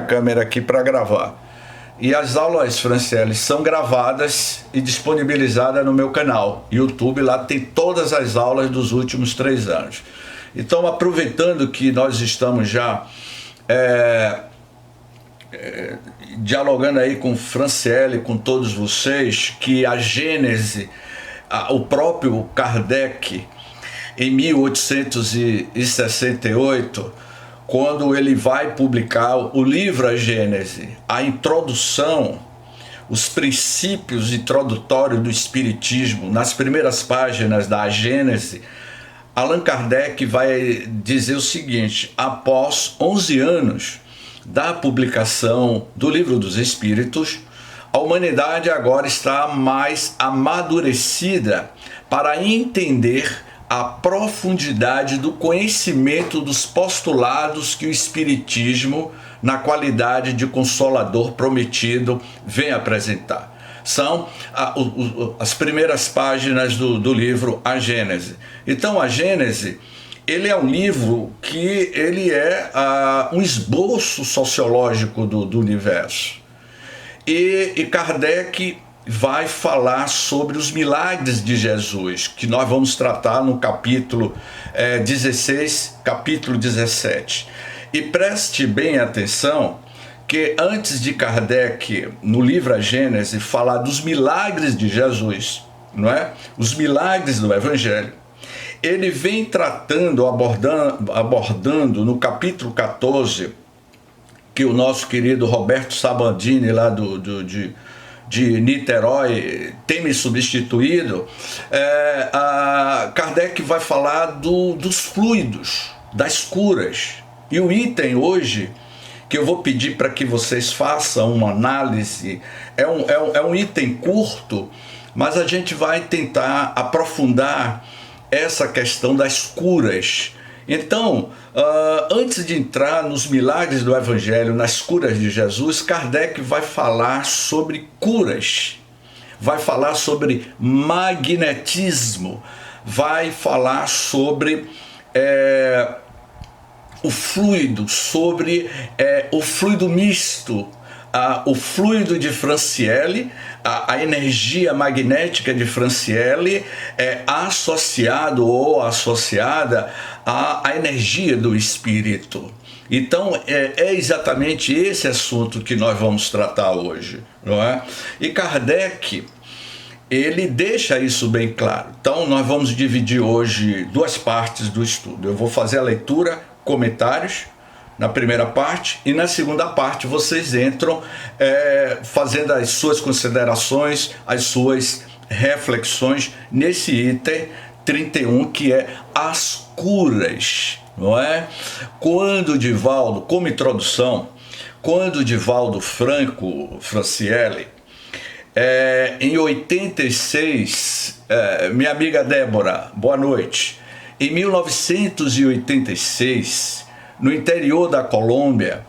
câmera aqui para gravar. E as aulas, Franciele, são gravadas e disponibilizadas no meu canal YouTube. Lá tem todas as aulas dos últimos 3 anos. Então, aproveitando que nós estamos já dialogando aí com Franciele, com todos vocês, que a Gênese, o próprio Kardec, em 1868, quando ele vai publicar o livro A Gênese, a introdução, os princípios introdutórios do Espiritismo, nas primeiras páginas da Gênese, Allan Kardec vai dizer o seguinte: após 11 anos da publicação do Livro dos Espíritos, a humanidade agora está mais amadurecida para entender a profundidade do conhecimento dos postulados que o Espiritismo, na qualidade de consolador prometido, vem apresentar. São as primeiras páginas do livro A Gênese. Então, A Gênese, ele é um livro que ele é um esboço sociológico do universo. E Kardec vai falar sobre os milagres de Jesus, que nós vamos tratar no capítulo 16, capítulo 17. E preste bem atenção que antes de Kardec, no livro A Gênese, falar dos milagres de Jesus, não é? Os milagres do Evangelho, ele vem tratando, abordando no capítulo 14, que o nosso querido Roberto Sabandini, lá de Niterói, tem me substituído. Kardec vai falar dos fluidos, das curas. E o item hoje, que eu vou pedir para que vocês façam uma análise, é um item curto, mas a gente vai tentar aprofundar essa questão das curas. Então, antes de entrar nos milagres do Evangelho, nas curas de Jesus, Kardec vai falar sobre curas, vai falar sobre magnetismo, vai falar sobre o fluido, sobre o fluido misto, o fluido de Franciele, a energia magnética de Franciele associado ou associada à energia do Espírito. Então é exatamente esse assunto que nós vamos tratar hoje, não é? E Kardec, ele deixa isso bem claro. Então nós vamos dividir hoje 2 partes do estudo. Eu vou fazer a leitura, comentários na primeira parte, e na segunda parte vocês entram fazendo as suas considerações, as suas reflexões nesse item 31, que é as curas, não é? Quando Divaldo, como introdução, quando Divaldo Franco Franciele, em 86, minha amiga Débora, boa noite, em 1986, no interior da Colômbia,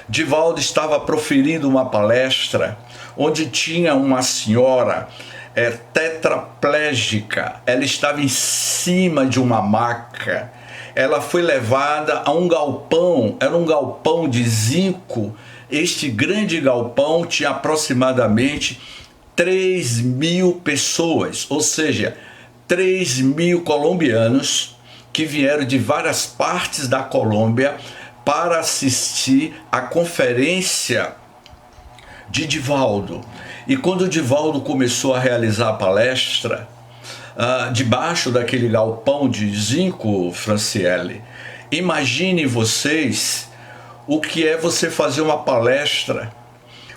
Divaldo estava proferindo uma palestra onde tinha uma senhora tetraplégica. Ela estava em cima de uma maca. Ela foi levada a um galpão, era um galpão de zinco. Este grande galpão tinha aproximadamente 3.000 pessoas, ou seja, 3.000 colombianos que vieram de várias partes da Colômbia para assistir à conferência de Divaldo. E quando Divaldo começou a realizar a palestra, debaixo daquele galpão de zinco, Franciele, imagine vocês o que é você fazer uma palestra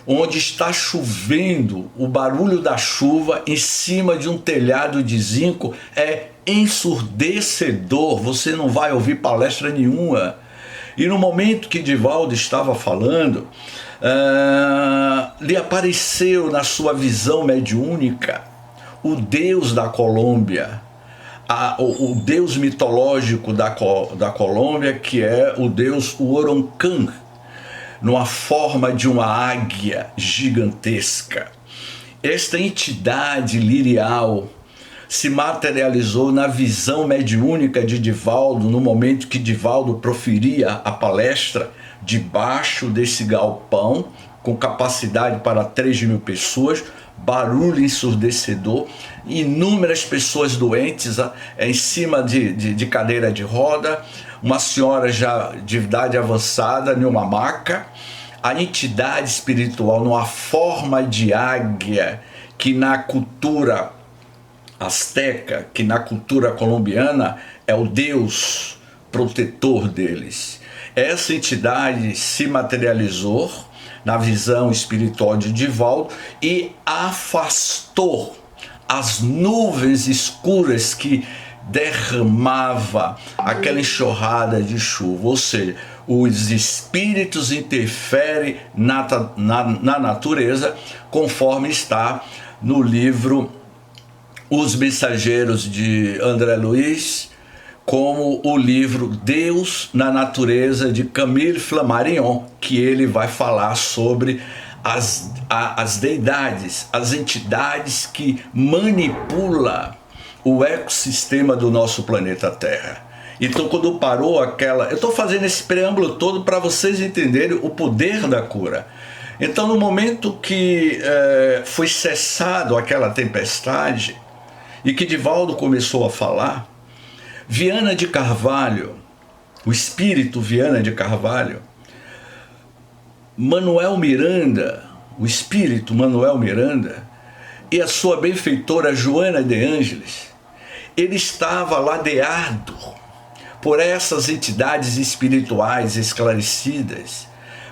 onde está chovendo, o barulho da chuva em cima de um telhado de zinco é ensurdecedor, você não vai ouvir palestra nenhuma. E no momento que Divaldo estava falando, lhe apareceu na sua visão mediúnica o Deus da Colômbia, o Deus mitológico da Colômbia, que é o Deus Oroncã, numa forma de uma águia gigantesca. Esta entidade lirial se materializou na visão mediúnica de Divaldo no momento que Divaldo proferia a palestra debaixo desse galpão, com capacidade para 3.000 pessoas, barulho ensurdecedor, inúmeras pessoas doentes em cima de cadeira de roda, uma senhora já de idade avançada em uma maca, a entidade espiritual numa forma de águia, que na cultura asteca, que na cultura colombiana é o Deus protetor deles. Essa entidade se materializou na visão espiritual de Divaldo e afastou as nuvens escuras que derramava aquela enxurrada de chuva, ou seja, os espíritos interferem na natureza, conforme está no livro Os Mensageiros de André Luiz, como o livro Deus na Natureza de Camille Flammarion, que ele vai falar sobre as deidades, as entidades que manipulam o ecossistema do nosso planeta Terra. Então, quando parou aquela... Eu estou fazendo esse preâmbulo todo para vocês entenderem o poder da cura. Então, no momento que foi cessado aquela tempestade e que Divaldo começou a falar, Viana de Carvalho, o espírito Viana de Carvalho, Manuel Miranda, o espírito Manuel Miranda, e a sua benfeitora Joana de Ângeles, ele estava ladeado por essas entidades espirituais esclarecidas.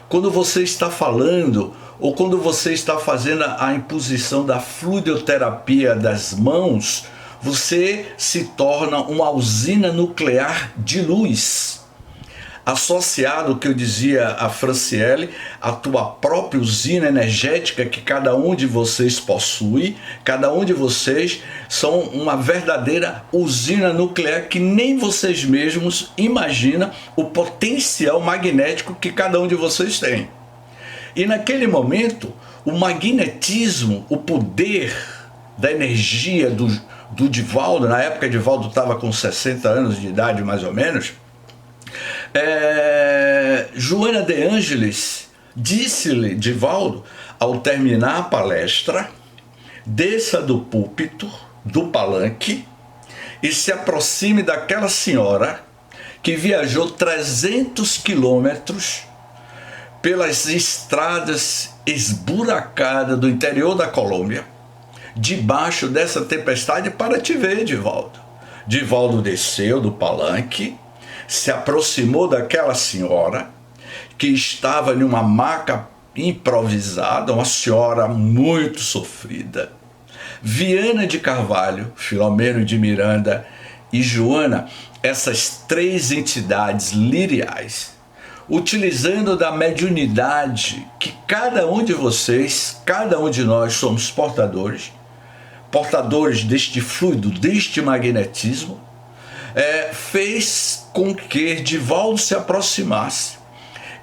Quando você está falando, ou quando você está fazendo a imposição da fluidoterapia das mãos, você se torna uma usina nuclear de luz. Associado ao que eu dizia a Franciele, a tua própria usina energética que cada um de vocês possui, cada um de vocês são uma verdadeira usina nuclear que nem vocês mesmos imaginam o potencial magnético que cada um de vocês tem. E naquele momento, o magnetismo, o poder da energia do Divaldo, na época Divaldo estava com 60 anos de idade mais ou menos, Joana de Ângeles disse-lhe, Divaldo, ao terminar a palestra, desça do púlpito, do palanque, e se aproxime daquela senhora que viajou 300 quilômetros pelas estradas esburacadas do interior da Colômbia, debaixo dessa tempestade, para te ver, Divaldo. Divaldo desceu do palanque, se aproximou daquela senhora que estava em uma maca improvisada, uma senhora muito sofrida. Viana de Carvalho, Filomeno de Miranda e Joana, essas três entidades liriais, utilizando da mediunidade que cada um de vocês, cada um de nós somos portadores deste fluido, deste magnetismo, fez com que Divaldo se aproximasse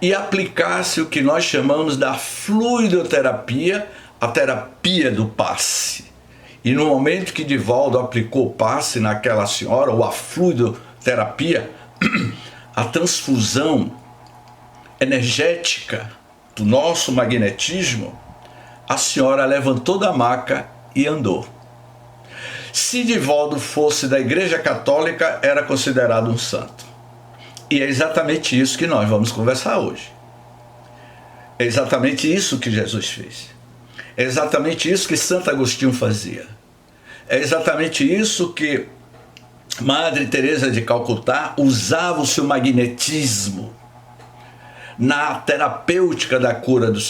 e aplicasse o que nós chamamos da fluidoterapia, a terapia do passe. E no momento que Divaldo aplicou o passe naquela senhora, ou a fluidoterapia, a transfusão energética do nosso magnetismo, a senhora levantou da maca e andou. Se Divaldo fosse da Igreja Católica, era considerado um santo. E é exatamente isso que nós vamos conversar hoje. É exatamente isso que Jesus fez. É exatamente isso que Santo Agostinho fazia. É exatamente isso que Madre Teresa de Calcutá usava o seu magnetismo na terapêutica da cura dos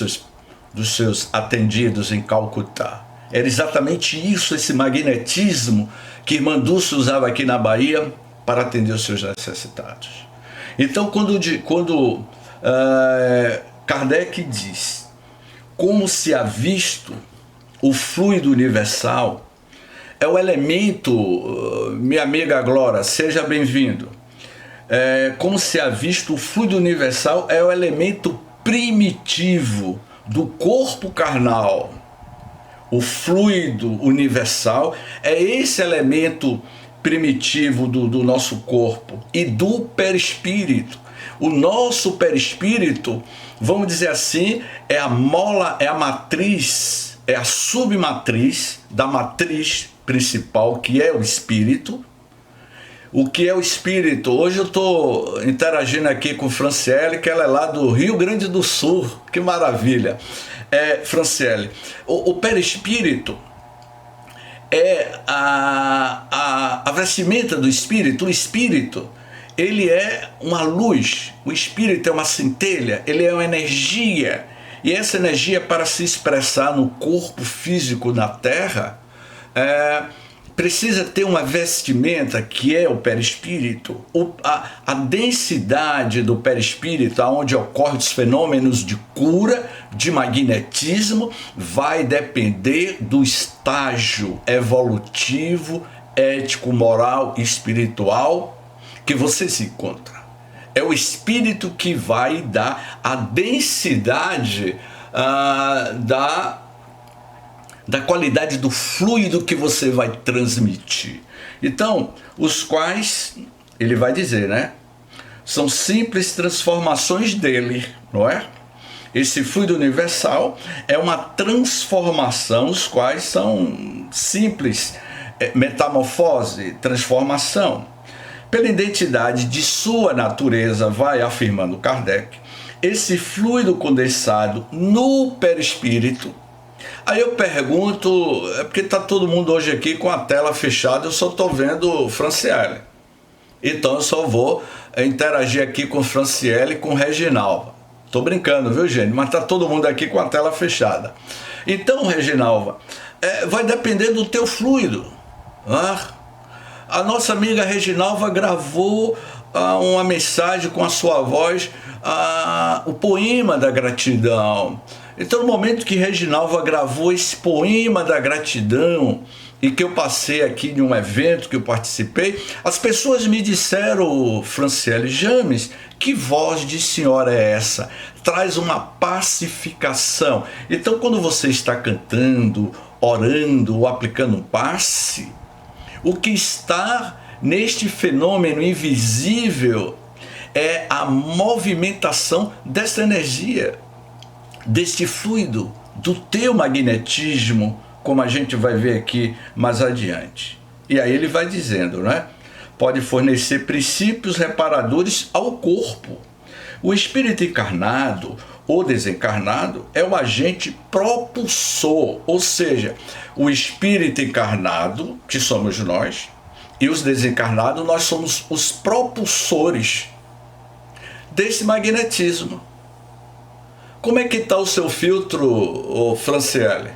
seus atendidos em Calcutá. Era exatamente isso, esse magnetismo que Irmã Dulce usava aqui na Bahia para atender os seus necessitados. Então, quando Kardec diz como se ha visto o fluido universal, é o elemento, minha amiga Glória, seja bem-vindo. Como se ha visto o fluido universal, é o elemento primitivo do corpo carnal. O fluido universal é esse elemento primitivo do nosso corpo e do perispírito. O nosso perispírito, vamos dizer assim, é a mola, é a matriz, é a submatriz da matriz principal, que é o espírito. O que é o espírito? Hoje eu estou interagindo aqui com Franciele, que ela é lá do Rio Grande do Sul. Que maravilha! Franciele, o perispírito é a vestimenta do espírito. O espírito, ele é uma luz, o espírito é uma centelha, ele é uma energia. E essa energia, para se expressar no corpo físico na Terra, precisa ter uma vestimenta que é o perispírito. A densidade do perispírito, onde ocorrem os fenômenos de cura, de magnetismo, vai depender do estágio evolutivo, ético, moral e espiritual que você se encontra. É o espírito que vai dar a densidade da qualidade do fluido que você vai transmitir. Então, os quais, ele vai dizer, né? São simples transformações dele, não é? Esse fluido universal é uma transformação, os quais são simples, metamorfose, transformação. Pela identidade de sua natureza, vai afirmando Kardec, esse fluido condensado no perispírito. Aí eu pergunto, é porque está todo mundo hoje aqui com a tela fechada, eu só estou vendo Franciele. Então eu só vou interagir aqui com Franciele e com Reginalva. Estou brincando, viu, gente? Mas está todo mundo aqui com a tela fechada. Então, Reginalva, vai depender do teu fluido. A nossa amiga Reginalva gravou uma mensagem com a sua voz, o poema da gratidão. Então, no momento que Reginalva gravou esse poema da gratidão e que eu passei aqui em um evento que eu participei, as pessoas me disseram, Franciele James, que voz de senhora é essa? Traz uma pacificação. Então, quando você está cantando, orando ou aplicando um passe, o que está neste fenômeno invisível é a movimentação dessa energia, deste fluido, do teu magnetismo, como a gente vai ver aqui mais adiante. E aí ele vai dizendo, né? Pode fornecer princípios reparadores ao corpo. O espírito encarnado ou desencarnado é o agente propulsor, ou seja, o espírito encarnado, que somos nós, e os desencarnados, nós somos os propulsores desse magnetismo. Como é que está o seu filtro, Franciele?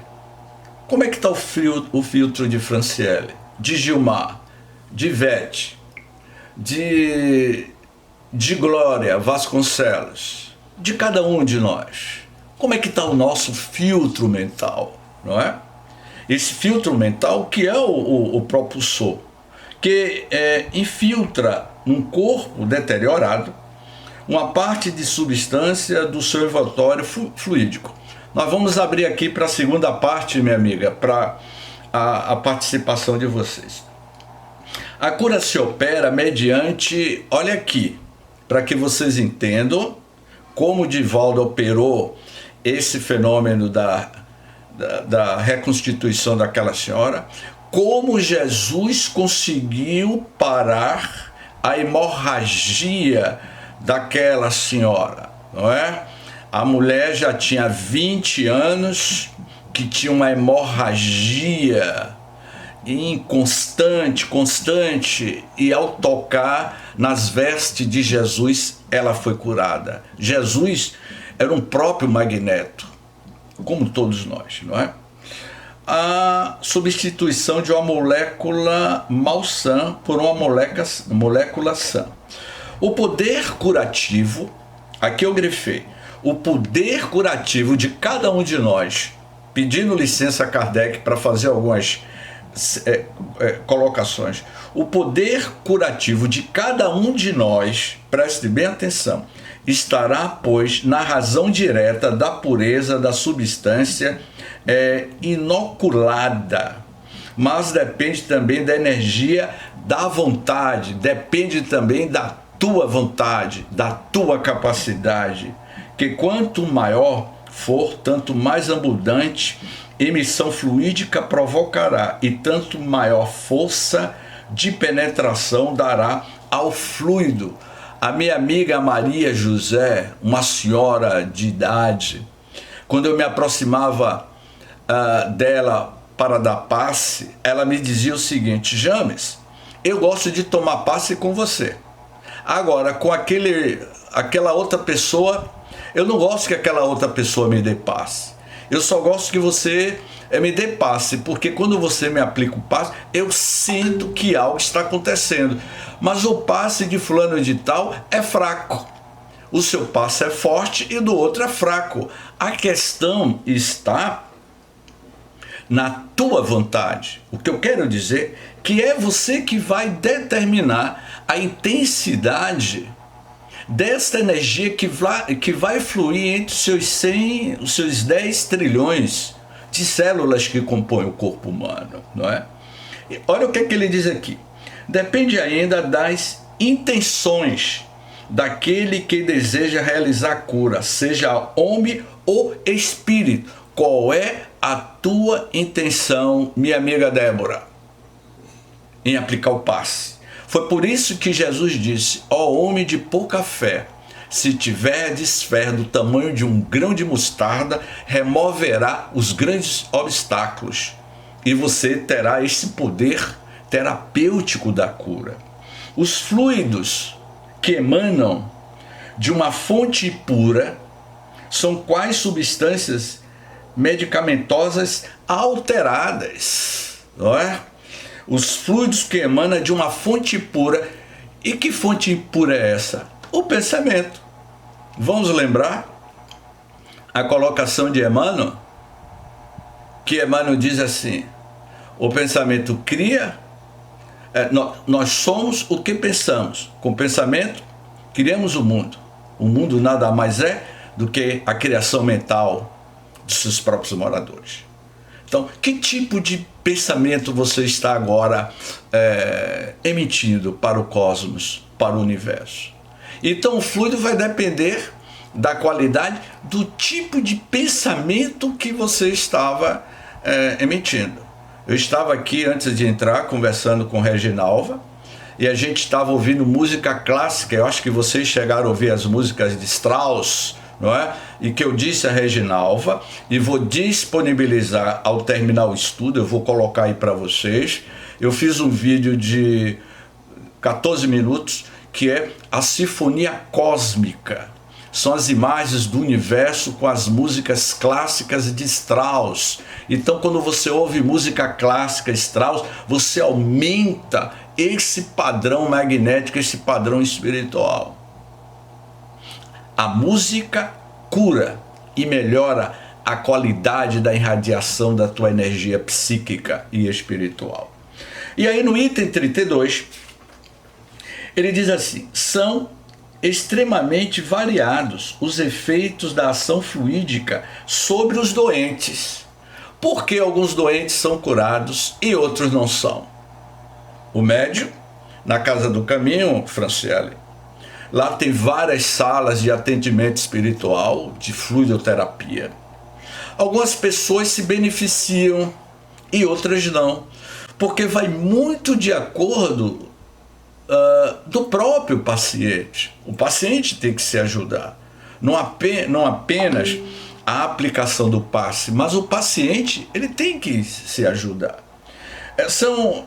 Como é que está o filtro de Franciele, de Gilmar, de Ivete, de Glória Vasconcelos, de cada um de nós? Como é que está o nosso filtro mental, não é? Esse filtro mental que é o propulsor, que infiltra num corpo deteriorado uma parte de substância do seu envoltório fluídico. Nós vamos abrir aqui para a segunda parte, minha amiga, para a participação de vocês. A cura se opera mediante, olha aqui, para que vocês entendam como o Divaldo operou esse fenômeno da reconstituição daquela senhora, como Jesus conseguiu parar a hemorragia daquela senhora, não é? A mulher já tinha 20 anos, que tinha uma hemorragia constante, e ao tocar nas vestes de Jesus, ela foi curada. Jesus era um próprio magneto, como todos nós, não é? A substituição de uma molécula malsã por uma molécula sã. O poder curativo, aqui eu grifei, o poder curativo de cada um de nós, pedindo licença a Kardec para fazer algumas colocações. O poder curativo de cada um de nós, preste bem atenção, estará, pois, na razão direta da pureza da substância inoculada, mas depende também da energia da vontade, depende também da tua vontade, da tua capacidade, que quanto maior for, tanto mais abundante emissão fluídica provocará e tanto maior força de penetração dará ao fluido. A minha amiga Maria José, uma senhora de idade, quando eu me aproximava dela para dar passe, ela me dizia o seguinte: James, eu gosto de tomar passe com você. Agora, com aquela outra pessoa, eu não gosto que aquela outra pessoa me dê passe. Eu só gosto que você me dê passe, porque quando você me aplica o passe, eu sinto que algo está acontecendo. Mas o passe de fulano de tal é fraco. O seu passe é forte e do outro é fraco. A questão está na tua vontade. O que eu quero dizer que é você que vai determinar a intensidade desta energia que vai fluir entre os seus 10 trilhões de células que compõem o corpo humano, não é? E olha o que ele diz aqui. Depende ainda das intenções daquele que deseja realizar a cura, seja homem ou espírito. Qual é a tua intenção, minha amiga Débora, em aplicar o passe? Foi por isso que Jesus disse: ó homem de pouca fé, se tiverdes fé do tamanho de um grão de mostarda, removerá os grandes obstáculos e você terá esse poder terapêutico da cura. Os fluidos que emanam de uma fonte pura são quais substâncias medicamentosas alteradas, não é? Os fluidos que emanam de uma fonte pura. E que fonte pura é essa? O pensamento. Vamos lembrar a colocação de Emmanuel, que Emmanuel diz assim: o pensamento cria, nós somos o que pensamos. Com o pensamento criamos o mundo. O mundo nada mais é do que a criação mental de seus próprios moradores. Então, que tipo de pensamento você está agora emitindo para o cosmos, para o universo? Então, o fluido vai depender da qualidade do tipo de pensamento que você estava emitindo. Eu estava aqui, antes de entrar, conversando com Reginalva, e a gente estava ouvindo música clássica. Eu acho que vocês chegaram a ouvir as músicas de Strauss, não é? E que eu disse a Reginalva, e vou disponibilizar ao terminar o estudo, eu vou colocar aí para vocês. Eu fiz um vídeo de 14 minutos, que é a Sinfonia Cósmica. São as imagens do universo com as músicas clássicas de Strauss. Então, quando você ouve música clássica Strauss, você aumenta esse padrão magnético, esse padrão espiritual. A música cura e melhora a qualidade da irradiação da tua energia psíquica e espiritual. E aí no item 32, ele diz assim: são extremamente variados os efeitos da ação fluídica sobre os doentes. Por que alguns doentes são curados e outros não são? O médium, na Casa do Caminho, Franciele, lá tem várias salas de atendimento espiritual, de fluidoterapia. Algumas pessoas se beneficiam e outras não, porque vai muito de acordo do próprio paciente. O paciente tem que se ajudar. Não apenas a aplicação do passe, mas o paciente ele tem que se ajudar. São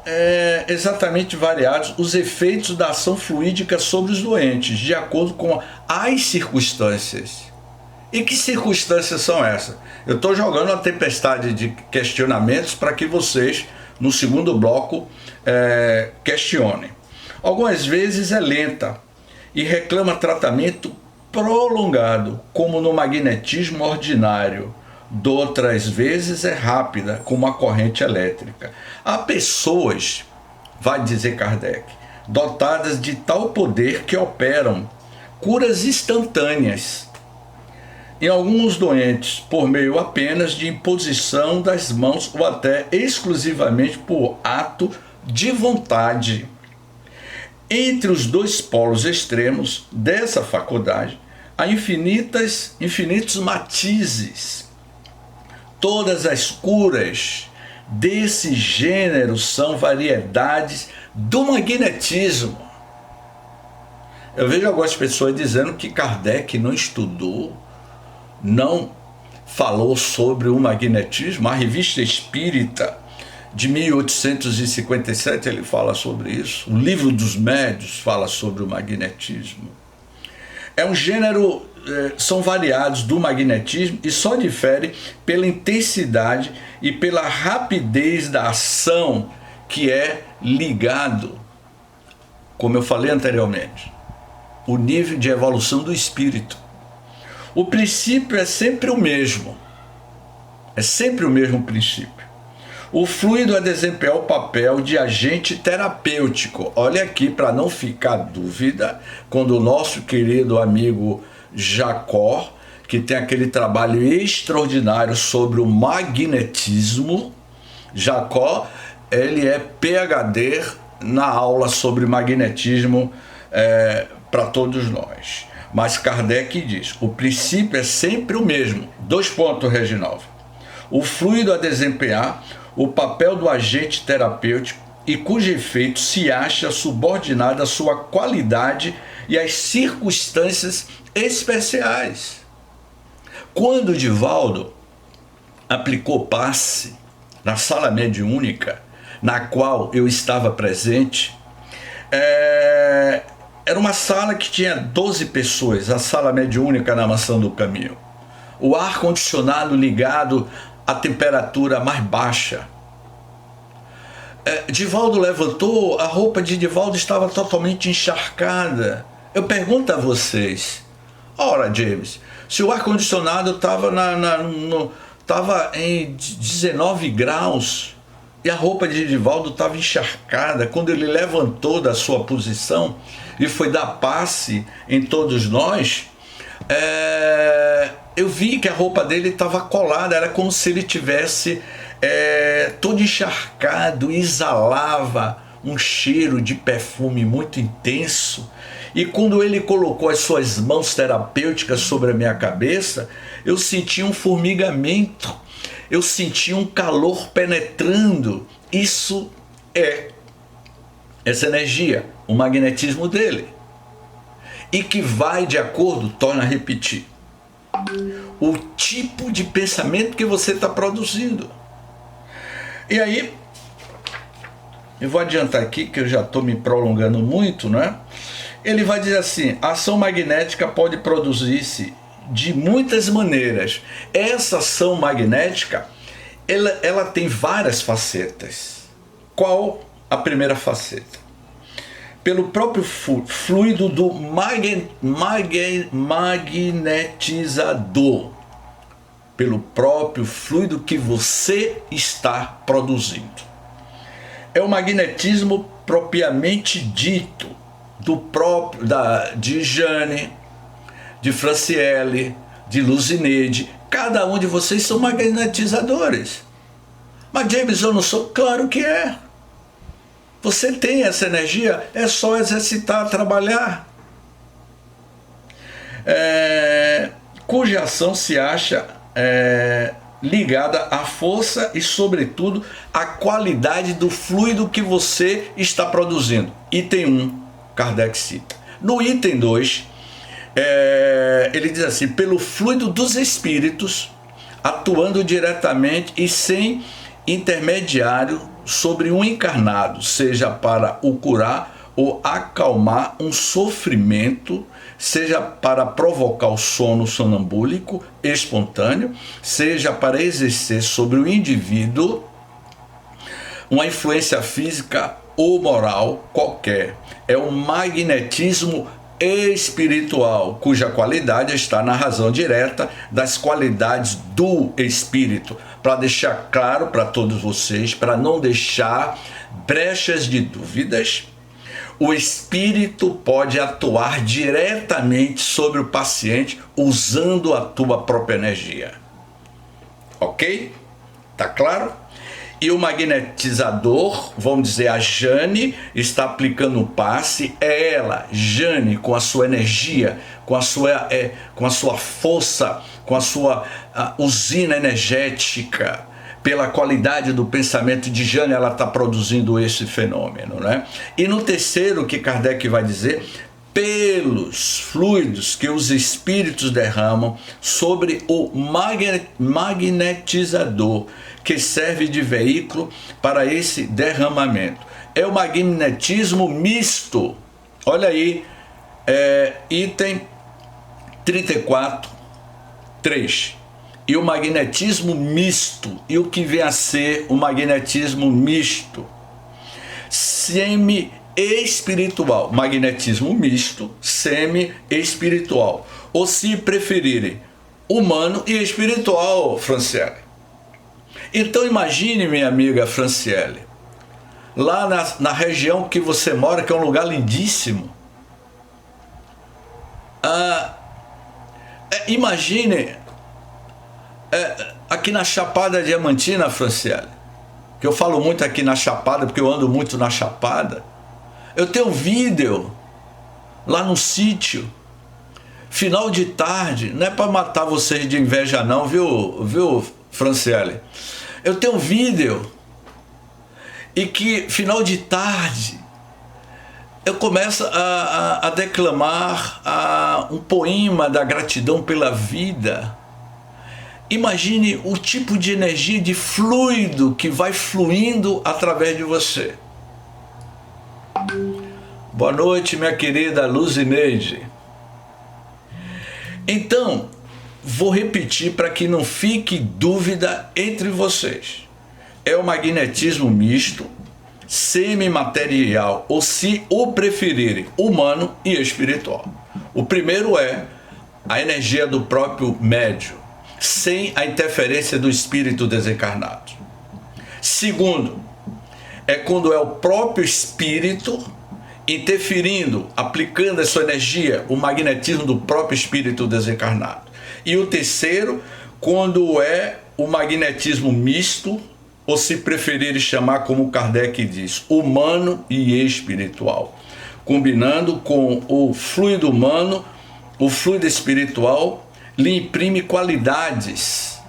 exatamente variados os efeitos da ação fluídica sobre os doentes, de acordo com as circunstâncias. E que circunstâncias são essas? Eu estou jogando uma tempestade de questionamentos para que vocês, no segundo bloco, questionem. Algumas vezes é lenta e reclama tratamento prolongado, como no magnetismo ordinário. De outras vezes é rápida, como a corrente elétrica. Há pessoas, vai dizer Kardec, dotadas de tal poder que operam curas instantâneas em alguns doentes, por meio apenas de imposição das mãos ou até exclusivamente por ato de vontade. Entre os dois polos extremos dessa faculdade, há infinitos matizes. Todas as curas desse gênero são variedades do magnetismo. Eu vejo algumas pessoas dizendo que Kardec não estudou, não falou sobre o magnetismo. A Revista Espírita de 1857 ele fala sobre isso. O Livro dos Médios fala sobre o magnetismo. É um gênero, são variados do magnetismo e só difere pela intensidade e pela rapidez da ação que é ligado, como eu falei anteriormente, o nível de evolução do espírito. O princípio é sempre o mesmo. É sempre o mesmo princípio. O fluido é desempenhar o papel de agente terapêutico. Olha aqui, para não ficar dúvida, quando o nosso querido amigo Jacó, que tem aquele trabalho extraordinário sobre o magnetismo, Jacó, ele é PhD na aula sobre magnetismo para todos nós. Mas Kardec diz, o princípio é sempre o mesmo. 2 pontos, Reginaldo. O fluido a desempenhar o papel do agente terapêutico e cujo efeito se acha subordinado à sua qualidade e às circunstâncias especiais. Quando Divaldo aplicou passe na sala mediúnica, na qual eu estava presente, era uma sala que tinha 12 pessoas, a sala mediúnica na Maçã do Caminho. O ar-condicionado ligado à temperatura mais baixa. Divaldo levantou, a roupa de Divaldo estava totalmente encharcada. Eu pergunto a vocês, ora James, se o ar-condicionado estava em 19 graus e a roupa de Divaldo estava encharcada, quando ele levantou da sua posição e foi dar passe em todos nós, eu vi que a roupa dele estava colada, era como se ele tivesse todo encharcado, exalava um cheiro de perfume muito intenso. E quando ele colocou as suas mãos terapêuticas sobre a minha cabeça, eu senti um formigamento, eu senti um calor penetrando. Isso é essa energia, o magnetismo dele. E que vai de acordo, torna a repetir, o tipo de pensamento que você está produzindo. E aí, eu vou adiantar aqui, que eu já estou me prolongando muito, né? Ele vai dizer assim, a ação magnética pode produzir-se de muitas maneiras. Essa ação magnética, ela tem várias facetas. Qual a primeira faceta? Pelo próprio fluido do magnetizador. Pelo próprio fluido que você está produzindo. É o magnetismo propriamente dito, de Jane, de Franciele, de Luzineide. Cada um de vocês são magnetizadores. Mas James, eu não sou? Claro que é. Você tem essa energia, é só exercitar, trabalhar. Cuja ação se acha ligada à força e, sobretudo, à qualidade do fluido que você está produzindo. Item 1, Kardec cita. No item 2, ele diz assim, pelo fluido dos espíritos, atuando diretamente e sem intermediário sobre um encarnado, seja para o curar ou acalmar um sofrimento, seja para provocar o sono sonambúlico espontâneo, seja para exercer sobre o indivíduo uma influência física ou moral qualquer. É o magnetismo espiritual, cuja qualidade está na razão direta das qualidades do espírito. Para deixar claro para todos vocês, para não deixar brechas de dúvidas, o espírito pode atuar diretamente sobre o paciente usando a tua própria energia. Ok? Tá claro? E o magnetizador, vamos dizer, a Jane, está aplicando um passe. É ela, Jane, com a sua energia, com a sua força, com a sua usina energética, pela qualidade do pensamento de Jane, ela está produzindo esse fenômeno, né? E no terceiro, que Kardec vai dizer, pelos fluidos que os espíritos derramam sobre o magnetizador, que serve de veículo para esse derramamento. É o magnetismo misto. Olha aí, item 34.3. E o magnetismo misto. E o que vem a ser o magnetismo misto? Semi-espiritual. Magnetismo misto, semi-espiritual. Ou, se preferirem, humano e espiritual, Franciele. Então imagine, minha amiga Franciele, lá na região que você mora, que é um lugar lindíssimo. Imagine aqui na Chapada Diamantina, Franciele, que eu falo muito aqui na Chapada, porque eu ando muito na Chapada. Eu tenho um vídeo lá no sítio, final de tarde, não é para matar vocês de inveja não, viu Franciele? Eu tenho um vídeo e que final de tarde eu começo a declamar um poema da gratidão pela vida. Imagine o tipo de energia, de fluido que vai fluindo através de você. Boa noite, minha querida Luzineide. Então, vou repetir para que não fique dúvida entre vocês. É o magnetismo misto, semimaterial, ou, se o preferirem, humano e espiritual. O primeiro é a energia do próprio médium, sem a interferência do espírito desencarnado. Segundo, é quando é o próprio espírito interferindo, aplicando a sua energia, o magnetismo do próprio espírito desencarnado. E o terceiro, quando é o magnetismo misto, ou, se preferirem chamar, como Kardec diz, humano e espiritual, combinando com o fluido humano, o fluido espiritual lhe imprime qualidades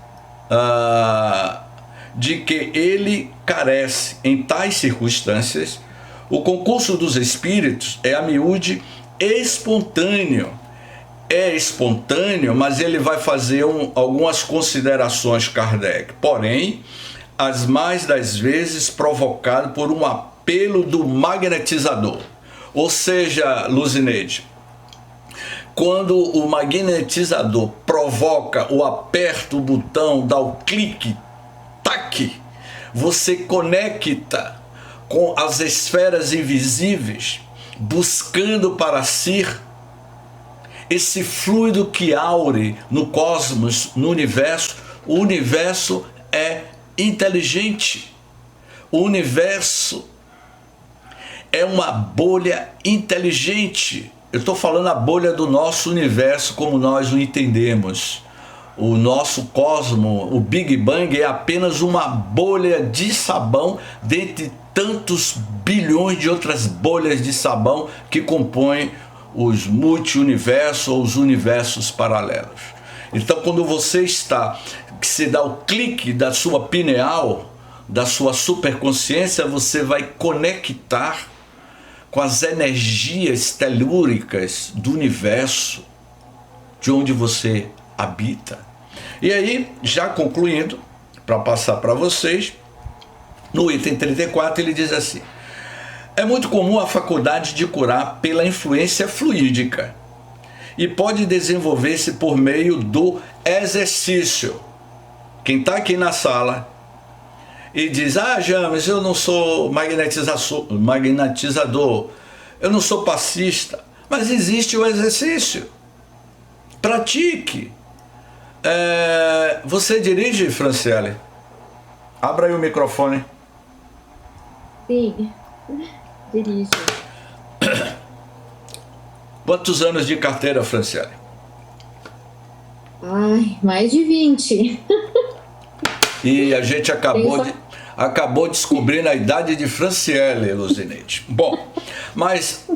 de que ele carece. Em tais circunstâncias, o concurso dos espíritos é a miúde espontâneo. É espontâneo, mas ele vai fazer algumas considerações, Kardec. Porém, as mais das vezes provocado por um apelo do magnetizador. Ou seja, Luzineide, quando o magnetizador provoca o aperto, o botão, dá o clique, tac, você conecta com as esferas invisíveis, buscando para si esse fluido que aure no cosmos, no universo. O universo é inteligente. O universo é uma bolha inteligente. Eu estou falando a bolha do nosso universo como nós o entendemos. O nosso cosmo, o Big Bang, é apenas uma bolha de sabão dentre tantos bilhões de outras bolhas de sabão que compõem os multi-universos ou os universos paralelos. Então, quando você que se dá o clique da sua pineal, da sua superconsciência, você vai conectar com as energias telúricas do universo de onde você habita. E aí, já concluindo, para passar para vocês, no item 34 ele diz assim: é muito comum a faculdade de curar pela influência fluídica e pode desenvolver-se por meio do exercício. Quem está aqui na sala e diz: James, eu não sou magnetizador, eu não sou passista, mas existe o exercício. Pratique. Você dirige, Franciele? Abra aí o microfone. Sim, dirijo. Quantos anos de carteira, Franciele? Ai, mais de 20. E a gente acabou descobrindo a idade de Franciele, Luzineide. Bom, mas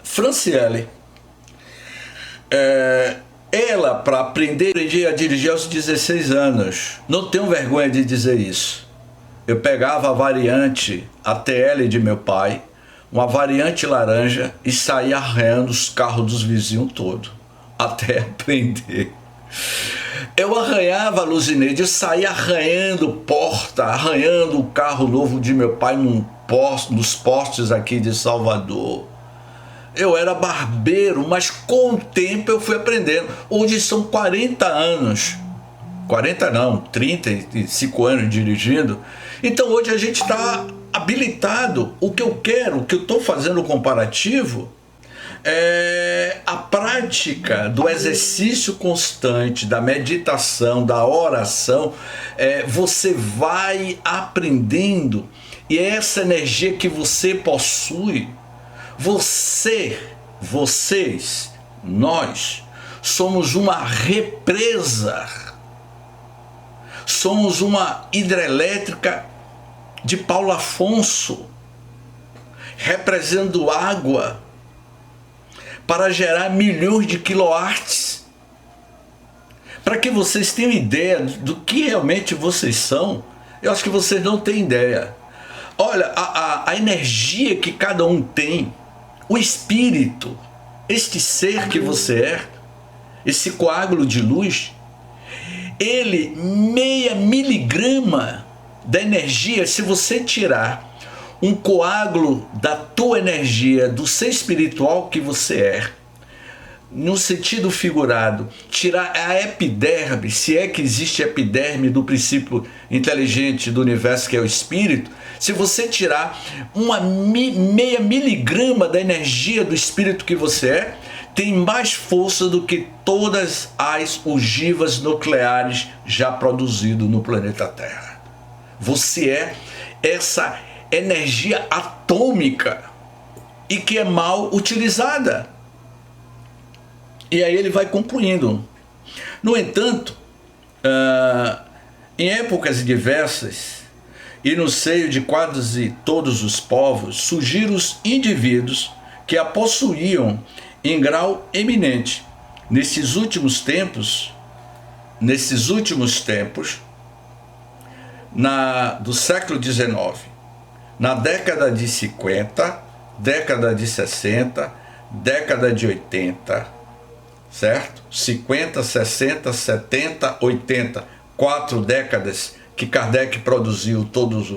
Franciele, ela, para aprender a dirigir aos 16 anos, não tenho vergonha de dizer isso. Eu pegava a variante ATL de meu pai, uma variante laranja, e saía arranhando os carros dos vizinhos todos, até aprender. Eu arranhava, Luzineide, eu saía arranhando porta, arranhando o carro novo de meu pai nos postes aqui de Salvador. Eu era barbeiro, mas com o tempo eu fui aprendendo. Hoje são 40 anos, 40 não, 35 anos dirigindo. Então hoje a gente está habilitado. O que eu quero, o que eu estou fazendo o comparativo, é a prática do exercício constante, da meditação, da oração. Você vai aprendendo, e é essa energia que você possui, vocês, nós, somos uma represa, somos uma hidrelétrica de Paulo Afonso, represando água para gerar milhões de quilowatts. Para que vocês tenham ideia do que realmente vocês são, eu acho que vocês não têm ideia. Olha, a energia que cada um tem, o espírito, este ser que você é, esse coágulo de luz, ele, 0,5 miligrama da energia, se você tirar um coágulo da tua energia, do ser espiritual que você é, no sentido figurado, tirar a epiderme, se é que existe epiderme do princípio inteligente do universo que é o espírito, se você tirar 0,5 miligrama da energia do espírito que você é, tem mais força do que todas as ogivas nucleares já produzidas no planeta Terra. Você é essa energia atômica e que é mal utilizada. E aí ele vai concluindo. No entanto, em épocas diversas e no seio de quase todos os povos, surgiram os indivíduos que a possuíam em grau eminente. Nesses últimos tempos, do século XIX, na década de 50, década de 60, década de 80, certo? 50, 60, 70, 80, 4 décadas que Kardec produziu todos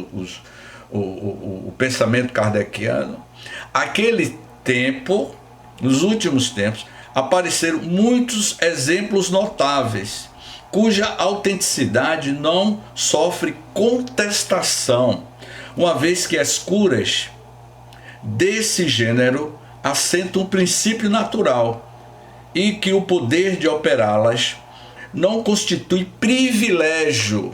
o pensamento kardeciano. Aquele tempo, nos últimos tempos, apareceram muitos exemplos notáveis, cuja autenticidade não sofre contestação, uma vez que as curas desse gênero assentam um princípio natural e que o poder de operá-las não constitui privilégio,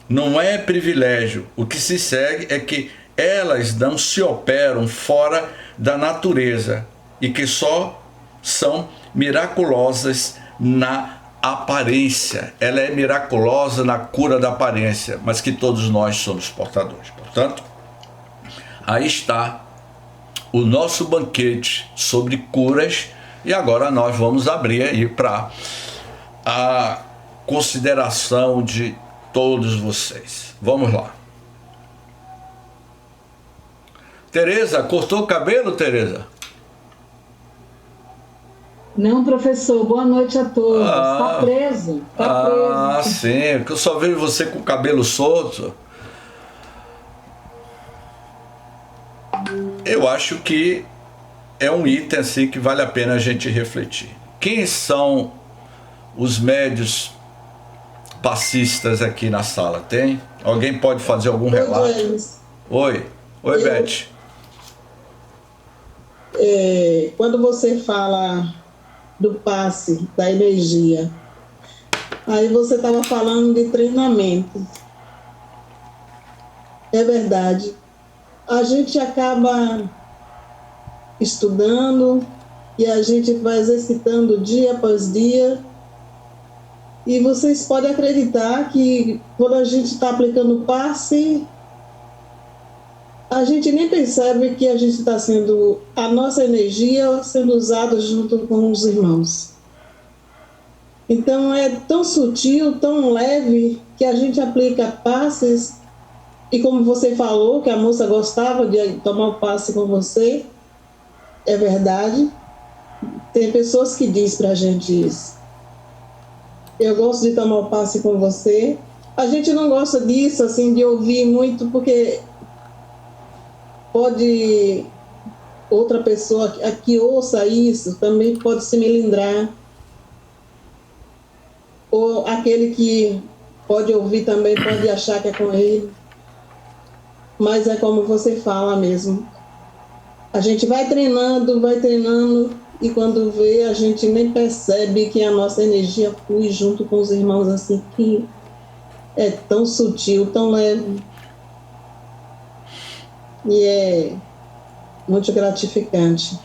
não é privilégio. O que se segue é que elas não se operam fora da natureza e que só são miraculosas na aparência. Ela é miraculosa na cura da aparência, mas que todos nós somos portadores. Portanto, aí está o nosso banquete sobre curas, e agora nós vamos abrir aí para a consideração de todos vocês. Vamos lá. Tereza, cortou o cabelo, Tereza? Não, professor. Boa noite a todos. Está preso. Está preso. Ah, sim, porque eu só vejo você com o cabelo solto. Eu acho que é um item assim que vale a pena a gente refletir. Quem são os médios passistas aqui na sala? Tem? Alguém pode fazer algum relato? Oi, Beth. Quando você fala do passe, da energia, aí você estava falando de treinamento. É verdade. A gente acaba estudando e a gente vai exercitando dia após dia E vocês podem acreditar que quando a gente está aplicando o passe, a gente nem percebe que a gente está sendo, a nossa energia sendo usada junto com os irmãos. Então é tão sutil, tão leve, que a gente aplica passes, e como você falou, que a moça gostava de tomar o passe com você, é verdade. Tem pessoas que dizem pra gente isso. Eu gosto de tomar o passe com você. A gente não gosta disso, assim, de ouvir muito, porque pode outra pessoa que ouça isso também pode se melindrar. Ou aquele que pode ouvir também pode achar que é com ele. Mas é como você fala mesmo. A gente vai treinando, e quando vê, a gente nem percebe que a nossa energia flui junto com os irmãos, assim, que é tão sutil, tão leve. E é muito gratificante.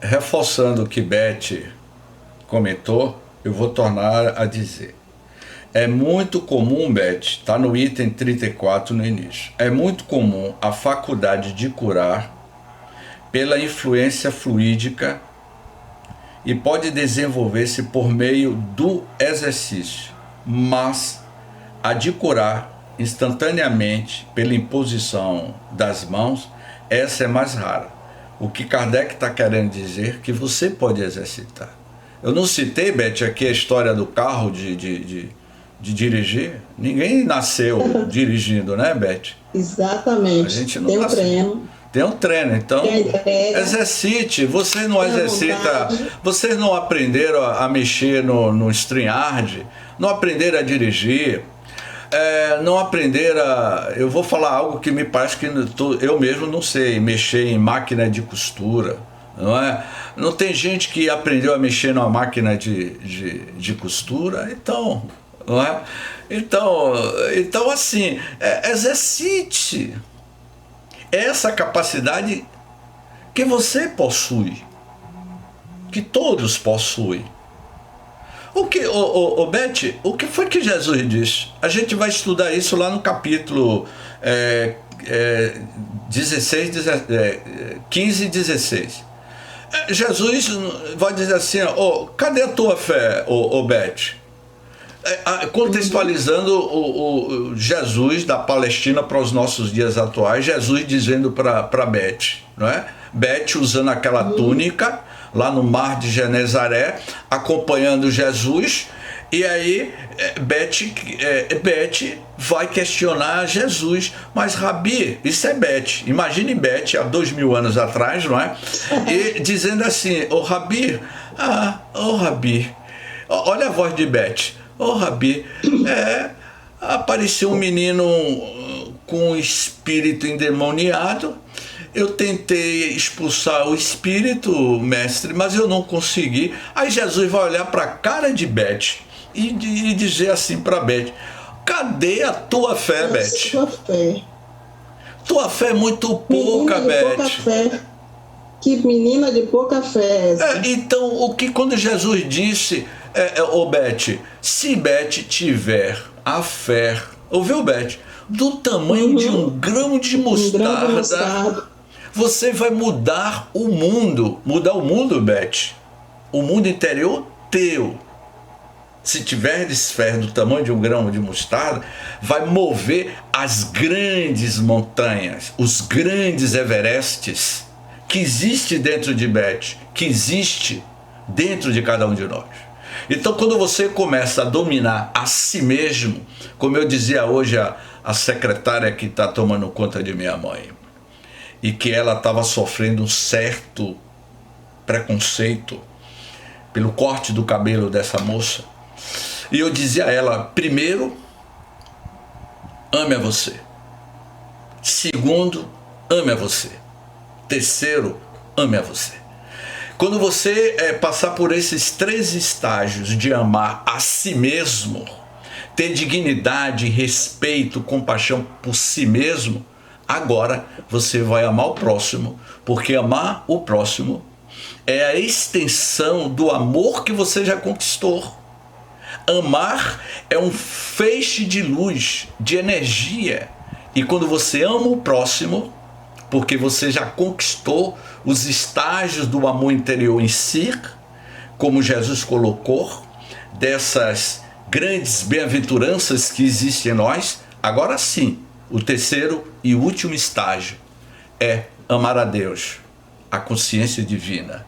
Reforçando o que Beth comentou, eu vou tornar a dizer. É muito comum, Beth, está no item 34 no início, é muito comum a faculdade de curar pela influência fluídica e pode desenvolver-se por meio do exercício, mas a de curar instantaneamente pela imposição das mãos, essa é mais rara. O que Kardec está querendo dizer que você pode exercitar. Eu não citei, Beth, aqui a história do carro de dirigir. Ninguém nasceu dirigindo, né, Beth? Exatamente. A gente não tem um nasceu. treino. Tem um treino, então exercite. Vocês não exercitam, vocês não aprenderam a mexer no StreamYard, não aprenderam a dirigir, não aprenderam a... Eu vou falar algo que me parece que eu mesmo não sei, mexer em máquina de costura, não é? Não tem gente que aprendeu a mexer numa máquina de costura, então, não é? Então assim, exercite essa capacidade que você possui, que todos possuem. Beth, o que foi que Jesus disse? A gente vai estudar isso lá no capítulo 15 e 16. Jesus vai dizer assim, cadê a tua fé, Beth? Contextualizando o Jesus da Palestina para os nossos dias atuais, Jesus dizendo para Beth, não é? Beth usando aquela túnica lá no mar de Genezaré, acompanhando Jesus, e aí Beth vai questionar Jesus, mas Rabi, isso é Beth, imagine Beth há 2000 anos atrás, não é? E dizendo assim, Rabi, Rabi, olha a voz de Beth, Rabi, apareceu um menino com um espírito endemoniado. Eu tentei expulsar o espírito, mestre, mas eu não consegui. Aí Jesus vai olhar para a cara de Beth e dizer assim para Beth: cadê a tua fé, Beth? Tua fé. Tua fé é muito pouca, Beth. Pouca fé. Que menina de pouca fé. Então, quando Jesus disse, Beth, se Beth tiver a fé, ouviu, Beth? Do tamanho de um grão de mostarda, você vai mudar o mundo. Mudar o mundo, Beth. O mundo interior teu. Se tiveres fé do tamanho de um grão de mostarda, vai mover as grandes montanhas, os grandes Everestes que existe dentro de Beth, que existe dentro de cada um de nós. Então, quando você começa a dominar a si mesmo, como eu dizia hoje a secretária que está tomando conta de minha mãe, e que ela estava sofrendo um certo preconceito pelo corte do cabelo dessa moça, e eu dizia a ela: primeiro, ame a você. Segundo, ame a você. Terceiro, ame a você. Quando você passar por esses 3 estágios de amar a si mesmo, ter dignidade, respeito, compaixão por si mesmo, agora você vai amar o próximo, porque amar o próximo é a extensão do amor que você já conquistou. Amar é um feixe de luz, de energia. E quando você ama o próximo, porque você já conquistou os estágios do amor interior em si, como Jesus colocou, dessas grandes bem-aventuranças que existem em nós, agora sim, o terceiro e último estágio é amar a Deus, a consciência divina,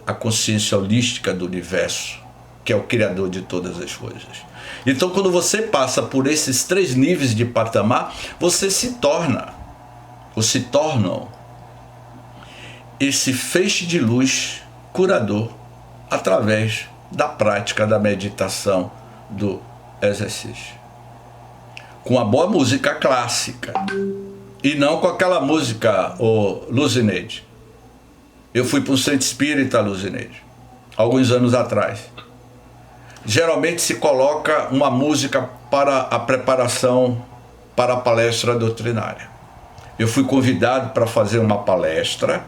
a consciência holística do universo, que é o Criador de todas as coisas. Então, quando você passa por esses 3 níveis de patamar, você se torna, ou se tornam, esse feixe de luz curador através da prática da meditação, do exercício. Com a boa música clássica e não com aquela música, Luzineide. Eu fui para o Centro Espírita, Luzineide, alguns anos atrás. Geralmente se coloca uma música para a preparação para a palestra doutrinária. Eu fui convidado para fazer uma palestra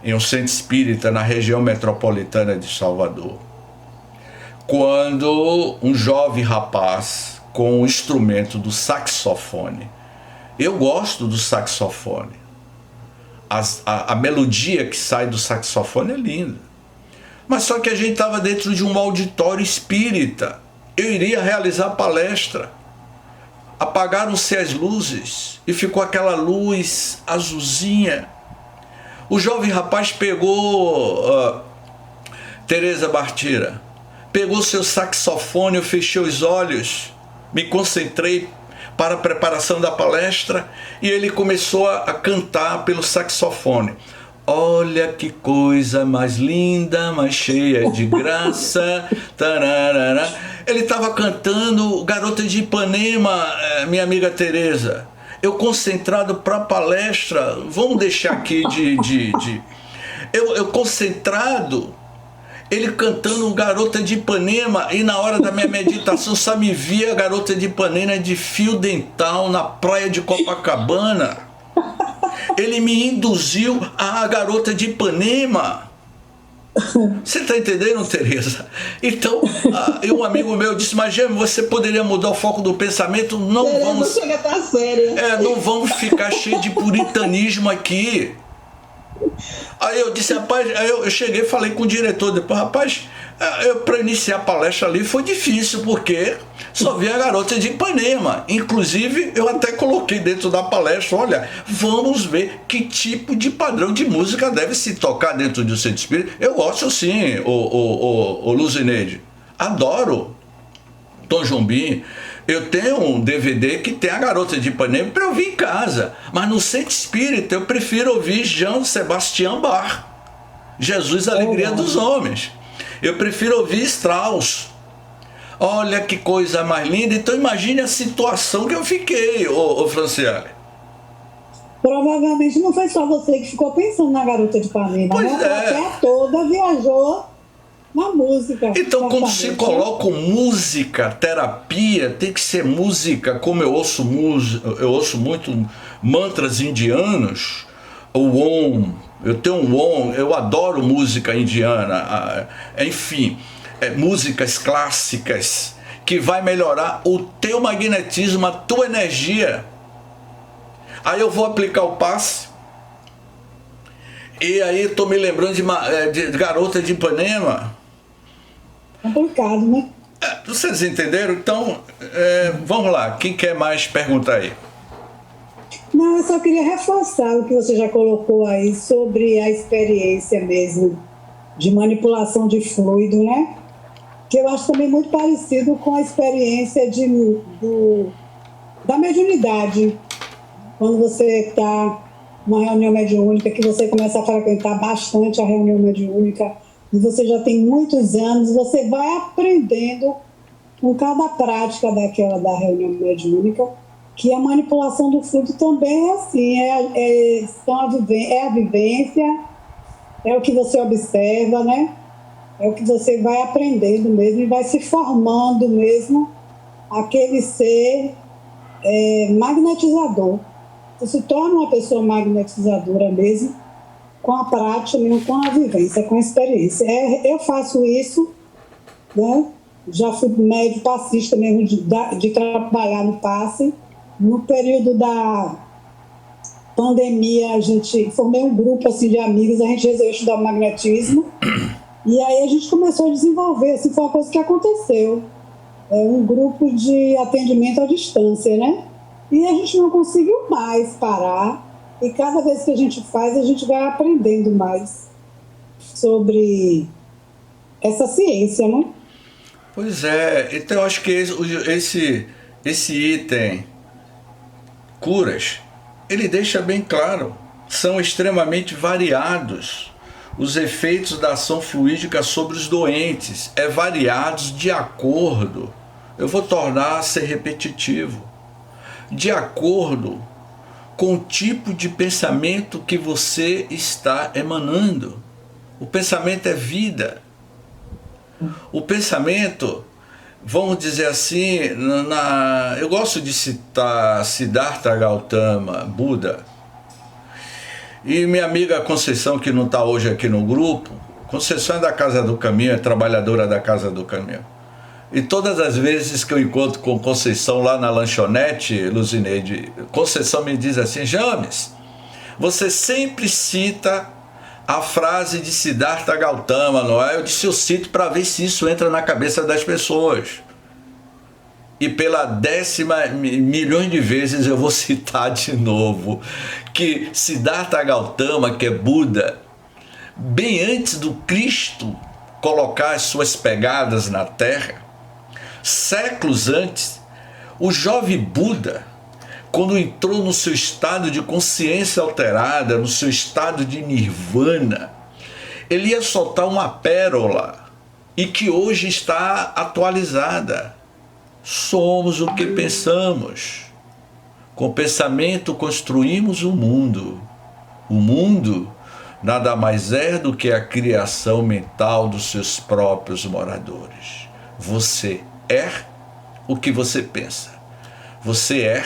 em um centro espírita na região metropolitana de Salvador, quando um jovem rapaz com o instrumento do saxofone, eu gosto do saxofone, a melodia que sai do saxofone é linda, mas só que a gente estava dentro de um auditório espírita, eu iria realizar a palestra, apagaram-se as luzes e ficou aquela luz azulzinha. O jovem rapaz pegou, Tereza Bartira, pegou seu saxofone, eu fechei os olhos, me concentrei para a preparação da palestra e ele começou a cantar pelo saxofone. Olha que coisa mais linda, mais cheia de graça. Tararara. Ele estava cantando Garota de Ipanema, minha amiga Tereza. Eu concentrado para a palestra, vamos deixar aqui eu concentrado, ele cantando Garota de Ipanema, e na hora da minha meditação só me via a Garota de Ipanema de fio dental na praia de Copacabana. Ele me induziu a Garota de Ipanema. Você está entendendo, Tereza? Então, um amigo meu disse, mas Gêmeo, você poderia mudar o foco do pensamento? Não Tereza, vamos. chega a tá séria. Não vamos ficar cheio de puritanismo aqui. Aí eu disse, rapaz, eu cheguei e falei com o diretor depois, rapaz, para iniciar a palestra ali foi difícil, porque só vi a Garota de Ipanema. Inclusive, eu até coloquei dentro da palestra, olha, vamos ver que tipo de padrão de música deve se tocar dentro do centro espírita. Eu gosto sim, o Luzineide, adoro Tom Jobim. Eu tenho um DVD que tem a Garota de Ipanema para eu ouvir em casa, mas no centro espírita eu prefiro ouvir Johann Sebastian Bach, Jesus, a Alegria dos Homens. Eu prefiro ouvir Strauss. Olha que coisa mais linda. Então imagine a situação que eu fiquei, Franciele. Provavelmente não foi só você que ficou pensando na Garota de Ipanema, pois né? É. A toda viajou na música. Então, quando se coloca música, terapia, tem que ser música, como eu ouço muito mantras indianos, o Om, eu tenho um Om, eu adoro música indiana, enfim, músicas clássicas, que vai melhorar o teu magnetismo, a tua energia. Aí eu vou aplicar o passe, e aí estou me lembrando de Garota de Ipanema. Complicado, né? Vocês entenderam? Então, vamos lá. Quem quer mais perguntar aí? Não, eu só queria reforçar o que você já colocou aí sobre a experiência mesmo de manipulação de fluido, né? Que eu acho também muito parecido com a experiência da mediunidade. Quando você está numa reunião mediúnica, que você começa a frequentar bastante a reunião mediúnica, e você já tem muitos anos, você vai aprendendo com cada prática da reunião mediúnica que a manipulação do fluido também é assim, é a vivência, é o que você observa, né? É o que você vai aprendendo mesmo e vai se formando mesmo aquele ser magnetizador. Você se torna uma pessoa magnetizadora mesmo, com a prática, com a vivência, com a experiência. Eu faço isso, né? já fui médio passista mesmo, de trabalhar no passe. No período da pandemia, formei um grupo assim, de amigos, a gente resolveu estudar magnetismo, e aí a gente começou a desenvolver, assim, foi uma coisa que aconteceu. Um grupo de atendimento à distância, né? E a gente não conseguiu mais parar, e cada vez que a gente faz, a gente vai aprendendo mais sobre essa ciência, né? Pois é, então eu acho que esse item, curas, ele deixa bem claro, são extremamente variados os efeitos da ação fluídica sobre os doentes, variados de acordo, eu vou tornar a ser repetitivo, de acordo com o tipo de pensamento que você está emanando. O pensamento é vida. O pensamento, vamos dizer assim, eu gosto de citar Siddhartha Gautama, Buda, e minha amiga Conceição, que não está hoje aqui no grupo. Conceição é da Casa do Caminho, é trabalhadora da Casa do Caminho. E todas as vezes que eu encontro com Conceição lá na lanchonete, Luzineide, Conceição me diz assim: James, você sempre cita a frase de Siddhartha Gautama, não é? Eu disse, eu cito para ver se isso entra na cabeça das pessoas. E pela 10ª milhões de vezes eu vou citar de novo que Siddhartha Gautama, que é Buda, bem antes do Cristo colocar as suas pegadas na Terra, séculos antes, o jovem Buda, quando entrou no seu estado de consciência alterada, no seu estado de nirvana, ele ia soltar uma pérola e que hoje está atualizada. Somos o que pensamos. Com pensamento construímos o mundo. O mundo nada mais é do que a criação mental dos seus próprios moradores. Você é o que você pensa. Você é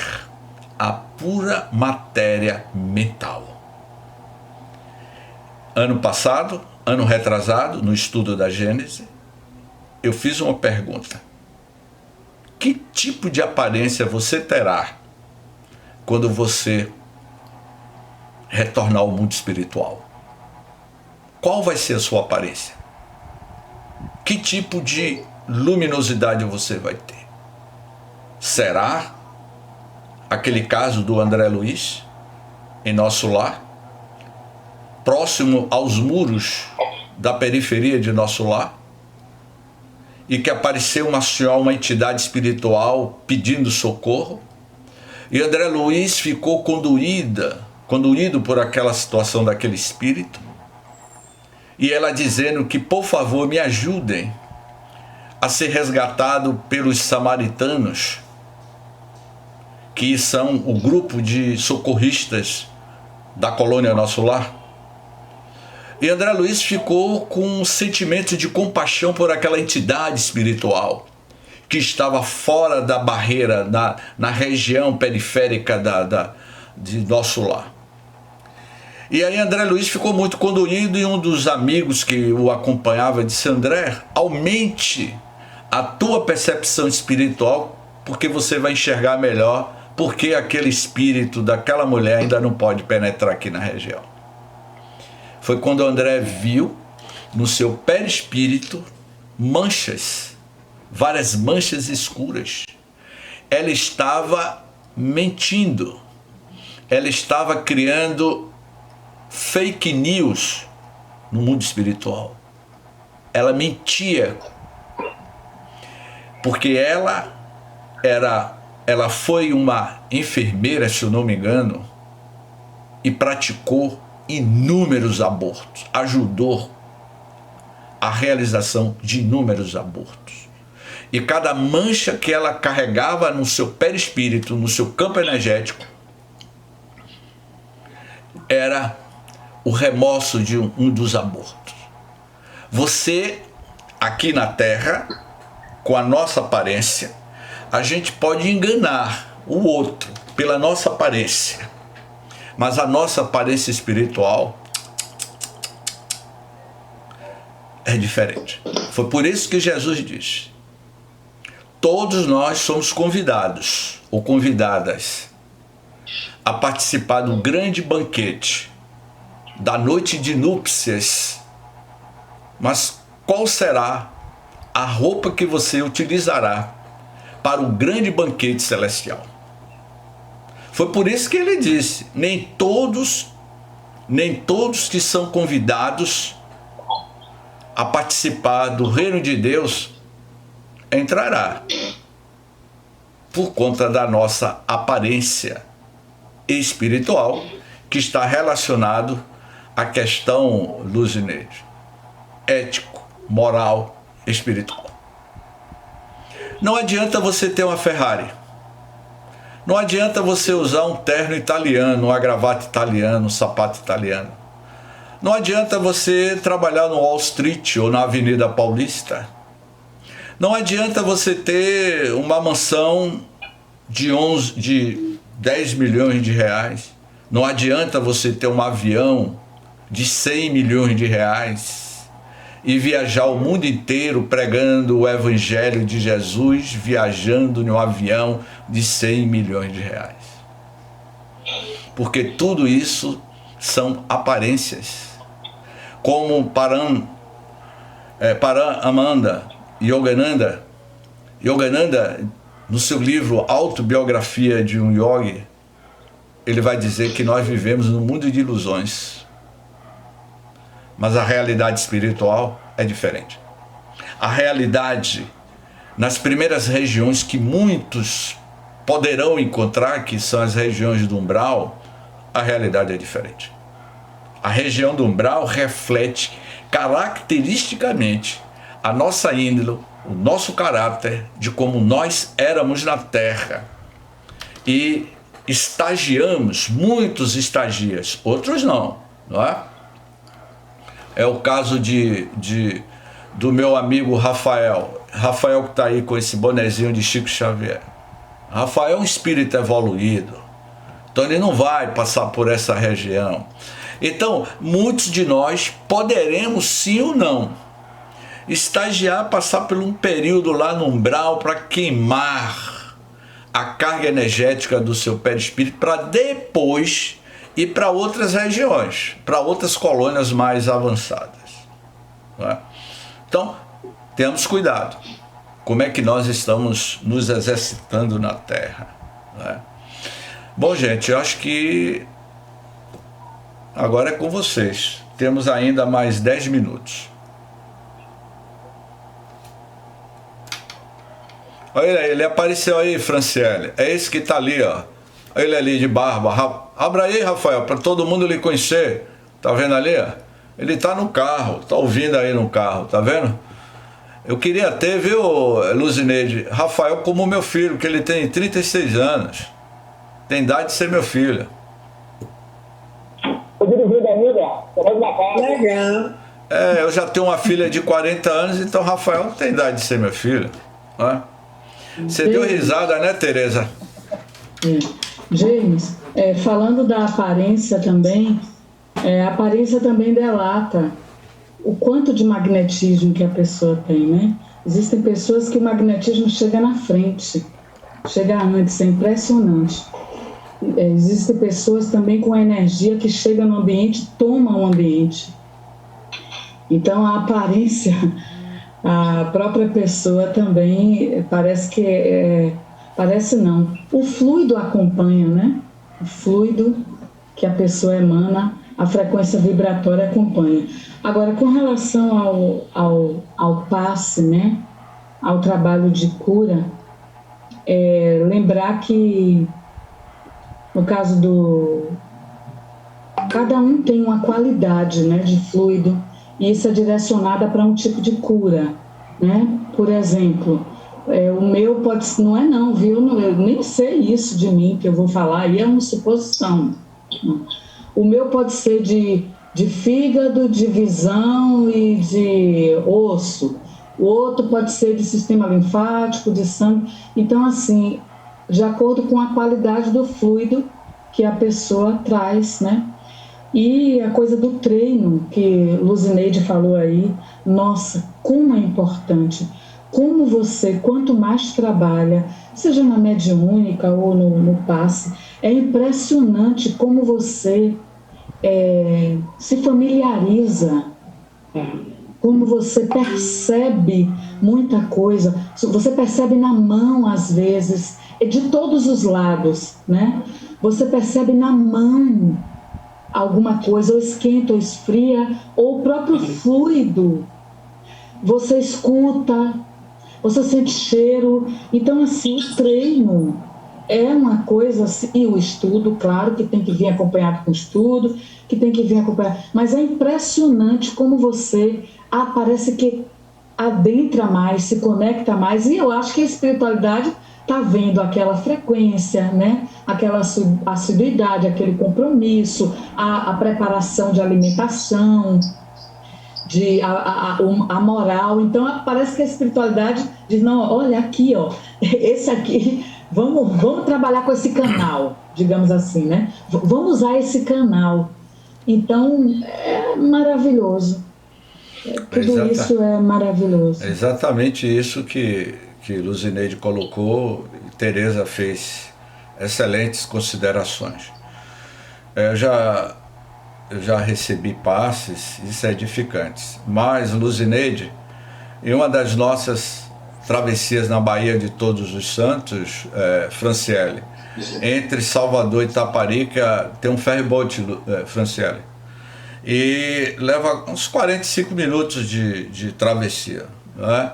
a pura matéria mental. Ano passado, ano retrasado, no estudo da Gênese, eu fiz uma pergunta. Que tipo de aparência você terá quando você retornar ao mundo espiritual? Qual vai ser a sua aparência? Que tipo de luminosidade você vai ter? Será aquele caso do André Luiz, em nosso lar, próximo aos muros da periferia de nosso lar, e que apareceu uma senhora, uma entidade espiritual pedindo socorro, e André Luiz ficou conduído por aquela situação daquele espírito, e ela dizendo que, por favor, me ajudem a ser resgatado pelos samaritanos, que são o grupo de socorristas da colônia Nosso Lar. E André Luiz ficou com um sentimento de compaixão por aquela entidade espiritual que estava fora da barreira, na região periférica de Nosso Lar. E aí André Luiz ficou muito condoído, e um dos amigos que o acompanhava disse: André, aumente a tua percepção espiritual, porque você vai enxergar melhor porque aquele espírito daquela mulher ainda não pode penetrar aqui na região. Foi quando André viu no seu perispírito manchas, várias manchas escuras. Ela estava mentindo, ela estava criando fake news no mundo espiritual. Ela mentia, porque ela foi uma enfermeira, se eu não me engano, e praticou inúmeros abortos, ajudou a realização de inúmeros abortos. E cada mancha que ela carregava no seu perispírito, no seu campo energético, era o remorso de um dos abortos. Você, aqui na Terra, com a nossa aparência, a gente pode enganar o outro pela nossa aparência, mas a nossa aparência espiritual é diferente. Foi por isso que Jesus diz: todos nós somos convidados ou convidadas a participar do grande banquete, da noite de núpcias. Mas qual será a roupa que você utilizará para o grande banquete celestial? Foi por isso que ele disse: nem todos que são convidados a participar do reino de Deus entrará, por conta da nossa aparência espiritual, que está relacionado à questão, Luzineide, ético, moral, espiritual. Não adianta você ter uma Ferrari, não adianta você usar um terno italiano, uma gravata italiana, um sapato italiano, não adianta você trabalhar no Wall Street ou na Avenida Paulista, não adianta você ter uma mansão de 10 milhões de reais, não adianta você ter um avião de 100 milhões de reais e viajar o mundo inteiro pregando o evangelho de Jesus, viajando no avião de 100 milhões de reais. Porque tudo isso são aparências. Como Param Amanda Yogananda, no seu livro Autobiografia de um Yogi, ele vai dizer que nós vivemos num mundo de ilusões. Mas a realidade espiritual é diferente. A realidade, nas primeiras regiões que muitos poderão encontrar, que são as regiões do umbral, a realidade é diferente. A região do umbral reflete caracteristicamente a nossa índole, o nosso caráter, de como nós éramos na Terra. E estagiamos, muitos estagias, outros não é? É o caso do meu amigo Rafael que está aí com esse bonezinho de Chico Xavier. Rafael é um espírito evoluído, então ele não vai passar por essa região. Então, muitos de nós poderemos sim ou não estagiar, passar por um período lá no umbral para queimar a carga energética do seu perispírito, para depois ir para outras regiões, para outras colônias mais avançadas. Não é? Então, temos cuidado. Como é que nós estamos nos exercitando na Terra? Não é? Bom, gente, eu acho que agora é com vocês. Temos ainda mais 10 minutos. Olha ele apareceu aí, Franciele. É esse que está ali, ó. Ele ali de barba. Abra aí, Rafael, para todo mundo lhe conhecer. Tá vendo ali, ó? Ele está no carro, tá ouvindo aí no carro, tá vendo? Eu queria ter, viu, Luzineide, Rafael como meu filho, que ele tem 36 anos. Tem idade de ser meu filho. Legal. É, eu já tenho uma filha de 40 anos, então Rafael não tem idade de ser meu filho. Não é? Você deu risada, né, Tereza? James, falando da aparência também, a aparência também delata o quanto de magnetismo que a pessoa tem, né? Existem pessoas que o magnetismo chega na frente, chega antes, é impressionante. Existem pessoas também com energia que chega no ambiente, toma o ambiente. Então a aparência, a própria pessoa também parece que parece não. O fluido acompanha, né? O fluido que a pessoa emana, a frequência vibratória acompanha. Agora, com relação ao passe, né? Ao trabalho de cura, lembrar que no caso cada um tem uma qualidade, né, de fluido, e isso é direcionada para um tipo de cura, né? Por exemplo, o meu pode... Não é não, viu? Eu nem sei isso de mim que eu vou falar, aí é uma suposição. O meu pode ser de fígado, de visão e de osso. O outro pode ser de sistema linfático, de sangue. Então, assim, de acordo com a qualidade do fluido que a pessoa traz, né? E a coisa do treino, que Luzineide falou aí, nossa, como é importante. como você, quanto mais trabalha, seja na mediúnica ou no passe, é impressionante como você se familiariza, como você percebe muita coisa, você percebe na mão às vezes, de todos os lados, né? Você percebe na mão alguma coisa, ou esquenta ou esfria, ou o próprio fluido, você escuta, você sente cheiro. Então, assim, o treino é uma coisa assim, e o estudo, claro, que tem que vir acompanhado com estudo, que tem que vir acompanhado, mas é impressionante como você parece que adentra mais, se conecta mais, e eu acho que a espiritualidade está vendo aquela frequência, né? Aquela assiduidade, aquele compromisso, a preparação de alimentação, a moral. Então parece que a espiritualidade diz, não, olha aqui, ó, esse aqui, vamos trabalhar com esse canal, digamos assim, né? Vamos usar esse canal. Então é maravilhoso. Tudo isso é maravilhoso. É exatamente isso que Luzineide colocou, e Tereza fez excelentes considerações. Eu já recebi passes, isso é edificante, mas Luzineide, em uma das nossas travessias na Baía de Todos os Santos, Franciele, entre Salvador e Itaparica, tem um ferryboat, Franciele, e leva uns 45 minutos de travessia, né?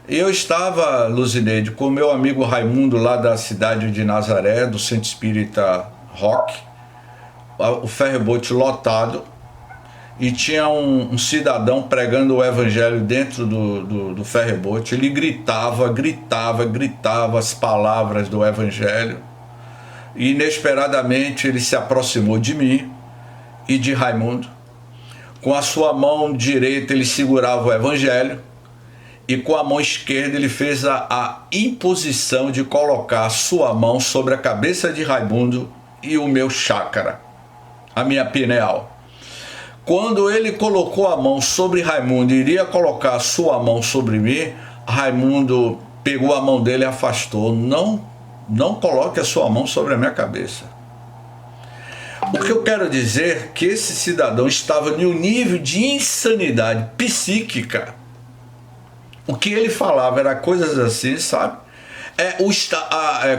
E eu estava, Luzineide, com o meu amigo Raimundo, lá da cidade de Nazaré, do Centro Espírita Roque, o ferryboat lotado, e tinha um cidadão pregando o evangelho dentro do ferryboat. Ele gritava as palavras do evangelho, e inesperadamente ele se aproximou de mim e de Raimundo. Com a sua mão direita ele segurava o evangelho, e com a mão esquerda ele fez a imposição de colocar a sua mão sobre a cabeça de Raimundo e o meu chácara, a minha pineal. Quando ele colocou a mão sobre Raimundo e iria colocar a sua mão sobre mim, Raimundo pegou a mão dele e afastou. Não coloque a sua mão sobre a minha cabeça. O que eu quero dizer é que esse cidadão estava em um nível de insanidade psíquica. O que ele falava era coisas assim, sabe?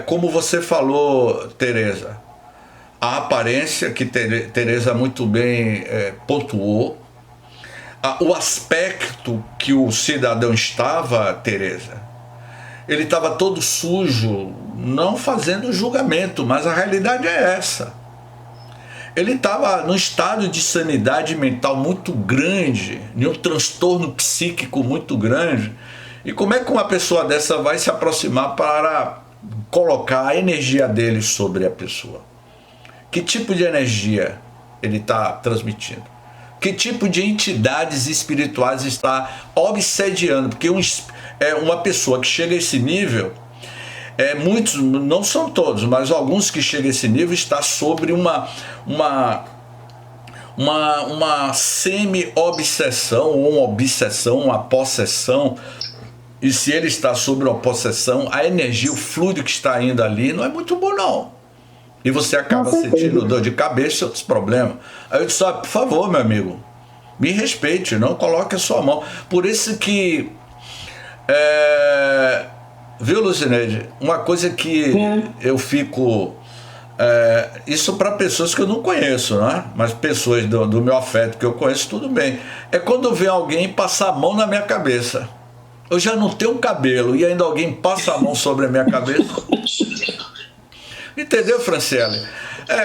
Como você falou, Tereza, a aparência que Tereza muito bem pontuou, o aspecto que o cidadão estava, Tereza, ele estava todo sujo, não fazendo julgamento, mas a realidade é essa. Ele estava num estado de sanidade mental muito grande, em um transtorno psíquico muito grande. E como é que uma pessoa dessa vai se aproximar para colocar a energia dele sobre a pessoa? Que tipo de energia ele está transmitindo? Que tipo de entidades espirituais está obsediando? Porque uma pessoa que chega a esse nível, muitos, não são todos, mas alguns que chegam a esse nível, está sobre uma semi-obsessão, ou uma obsessão, uma possessão. E se ele está sobre uma possessão, a energia, o fluido que está indo ali não é muito bom, não. E você acaba sentindo dor de cabeça e outros problemas. Aí eu disse, por favor, meu amigo, me respeite, não coloque a sua mão. Por isso que... Viu, Luzineide? Uma coisa que eu fico... isso para pessoas que eu não conheço, né? Mas pessoas do meu afeto que eu conheço, tudo bem. É quando vem alguém passar a mão na minha cabeça. Eu já não tenho cabelo e ainda alguém passa a mão sobre a minha cabeça. Entendeu, Franciele?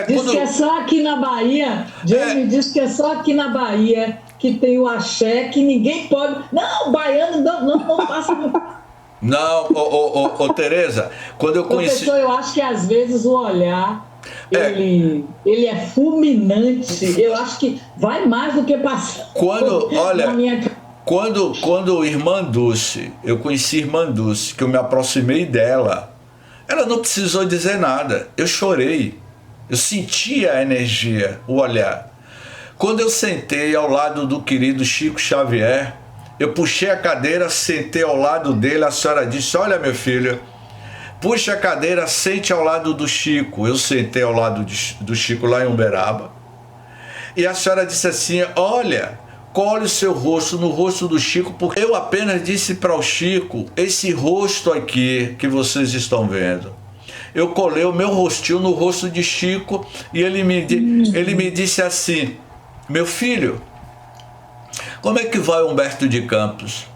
Diz que é só aqui na Bahia, Jamie diz que é só aqui na Bahia que tem o axé, que ninguém pode... Não, baiano não passa... Não, Tereza, quando eu conheci... Professor, eu acho que às vezes o olhar, ele é fulminante. Eu acho que vai mais do que passar na minha... Quando Irmã Dulce, eu conheci Irmã Dulce, que eu me aproximei dela, ela não precisou dizer nada. Eu chorei. Eu senti a energia, o olhar. Quando eu sentei ao lado do querido Chico Xavier, Eu puxei a cadeira, sentei ao lado dele, a senhora disse, olha meu filho, puxa a cadeira, sente ao lado do Chico. Eu sentei ao lado do Chico lá em Uberaba. E a senhora disse assim, olha, colhe o seu rosto no rosto do Chico, porque eu apenas disse para o Chico, esse rosto aqui que vocês estão vendo. Eu colei o meu rostinho no rosto de Chico e ele me disse assim, meu filho, como é que vai Humberto de Campos?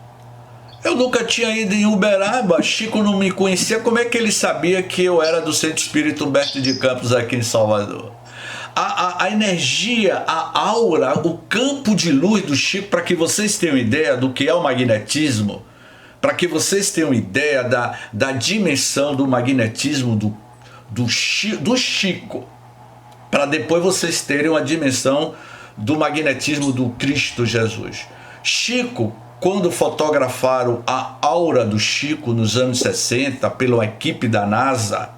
Eu nunca tinha ido em Uberaba, Chico não me conhecia, como é que ele sabia que eu era do Centro Espírita Humberto de Campos aqui em Salvador? A energia, a aura, o campo de luz do Chico, para que vocês tenham ideia do que é o magnetismo, para que vocês tenham ideia da dimensão do magnetismo do Chico, para depois vocês terem uma dimensão do magnetismo do Cristo Jesus. Chico, quando fotografaram a aura do Chico nos anos 60 pela equipe da NASA,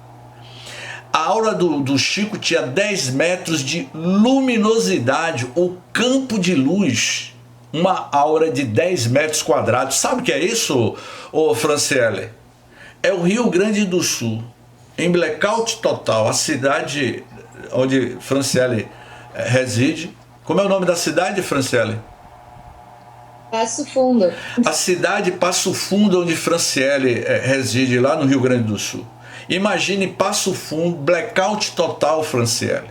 a aura do Chico tinha 10 metros de luminosidade, o campo de luz, uma aura de 10 metros quadrados. Sabe o que é isso, Franciele? É o Rio Grande do Sul, em blackout total, a cidade onde Franciele reside. Como é o nome da cidade, Franciele? Passo Fundo. A cidade Passo Fundo, onde Franciele reside, lá no Rio Grande do Sul. Imagine Passo Fundo, blackout total, Franciele.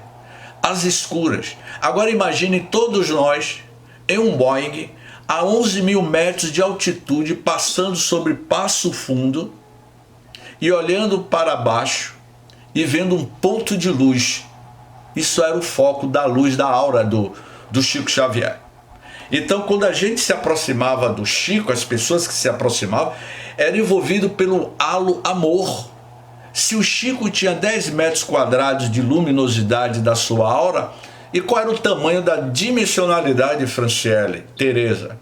Às escuras. Agora imagine todos nós em um Boeing a 11 mil metros de altitude, passando sobre Passo Fundo e olhando para baixo e vendo um ponto de luz. Isso era o foco da luz, da aura do Chico Xavier. Então, quando a gente se aproximava do Chico, as pessoas que se aproximavam, eram envolvidas pelo halo amor. Se o Chico tinha 10 metros quadrados de luminosidade da sua aura, e qual era o tamanho da dimensionalidade, Franciele, Tereza?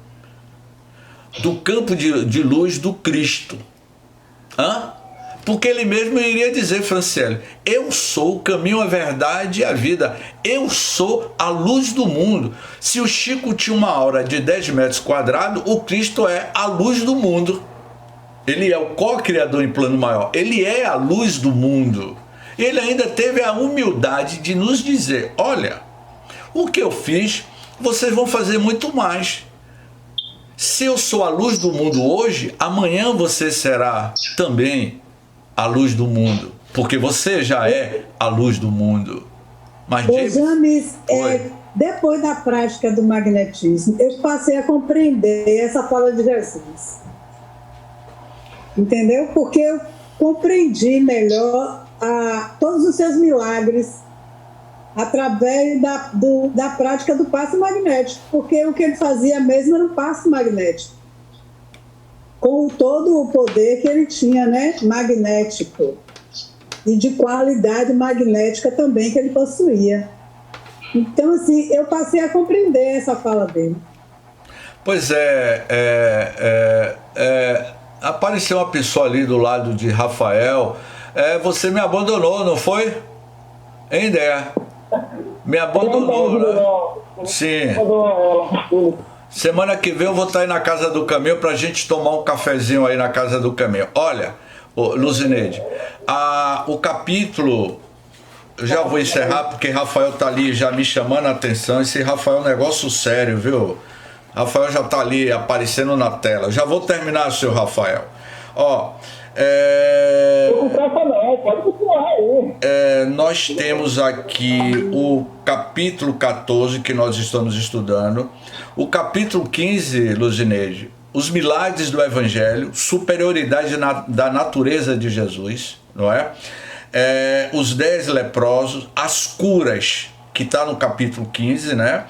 Do campo de luz do Cristo. Porque ele mesmo iria dizer, Franciele, eu sou o caminho, a verdade e a vida. Eu sou a luz do mundo. Se o Chico tinha uma aura de 10 metros quadrados, o Cristo é a luz do mundo. Ele é o co-criador em plano maior. Ele é a luz do mundo. Ele ainda teve a humildade de nos dizer, olha, o que eu fiz, vocês vão fazer muito mais. Se eu sou a luz do mundo hoje, amanhã você será também a luz do mundo, porque você já é a luz do mundo. Mas James, depois da prática do magnetismo, eu passei a compreender essa fala de Jesus. Entendeu? Porque eu compreendi melhor todos os seus milagres através da prática do passe magnético, porque o que ele fazia mesmo era um passe magnético, com todo o poder que ele tinha, né, magnético, e de qualidade magnética também que ele possuía. Então, assim, eu passei a compreender essa fala dele. Pois apareceu uma pessoa ali do lado de Rafael. Você me abandonou, não foi? Hein, Dé? Me abandonou, né? Sim. Semana que vem eu vou estar aí na Casa do Caminho pra gente tomar um cafezinho aí na Casa do Caminho. Olha, Luzineide, o capítulo, eu já vou encerrar porque Rafael tá ali já me chamando a atenção. Esse Rafael é um negócio sério, viu? Rafael já tá ali aparecendo na tela. Eu já vou terminar, seu Rafael. Nós temos aqui o capítulo 14 que nós estamos estudando. O capítulo 15, Luzineide, os milagres do Evangelho, superioridade da natureza de Jesus, não é? Os 10 leprosos, as curas, que está no capítulo 15, né?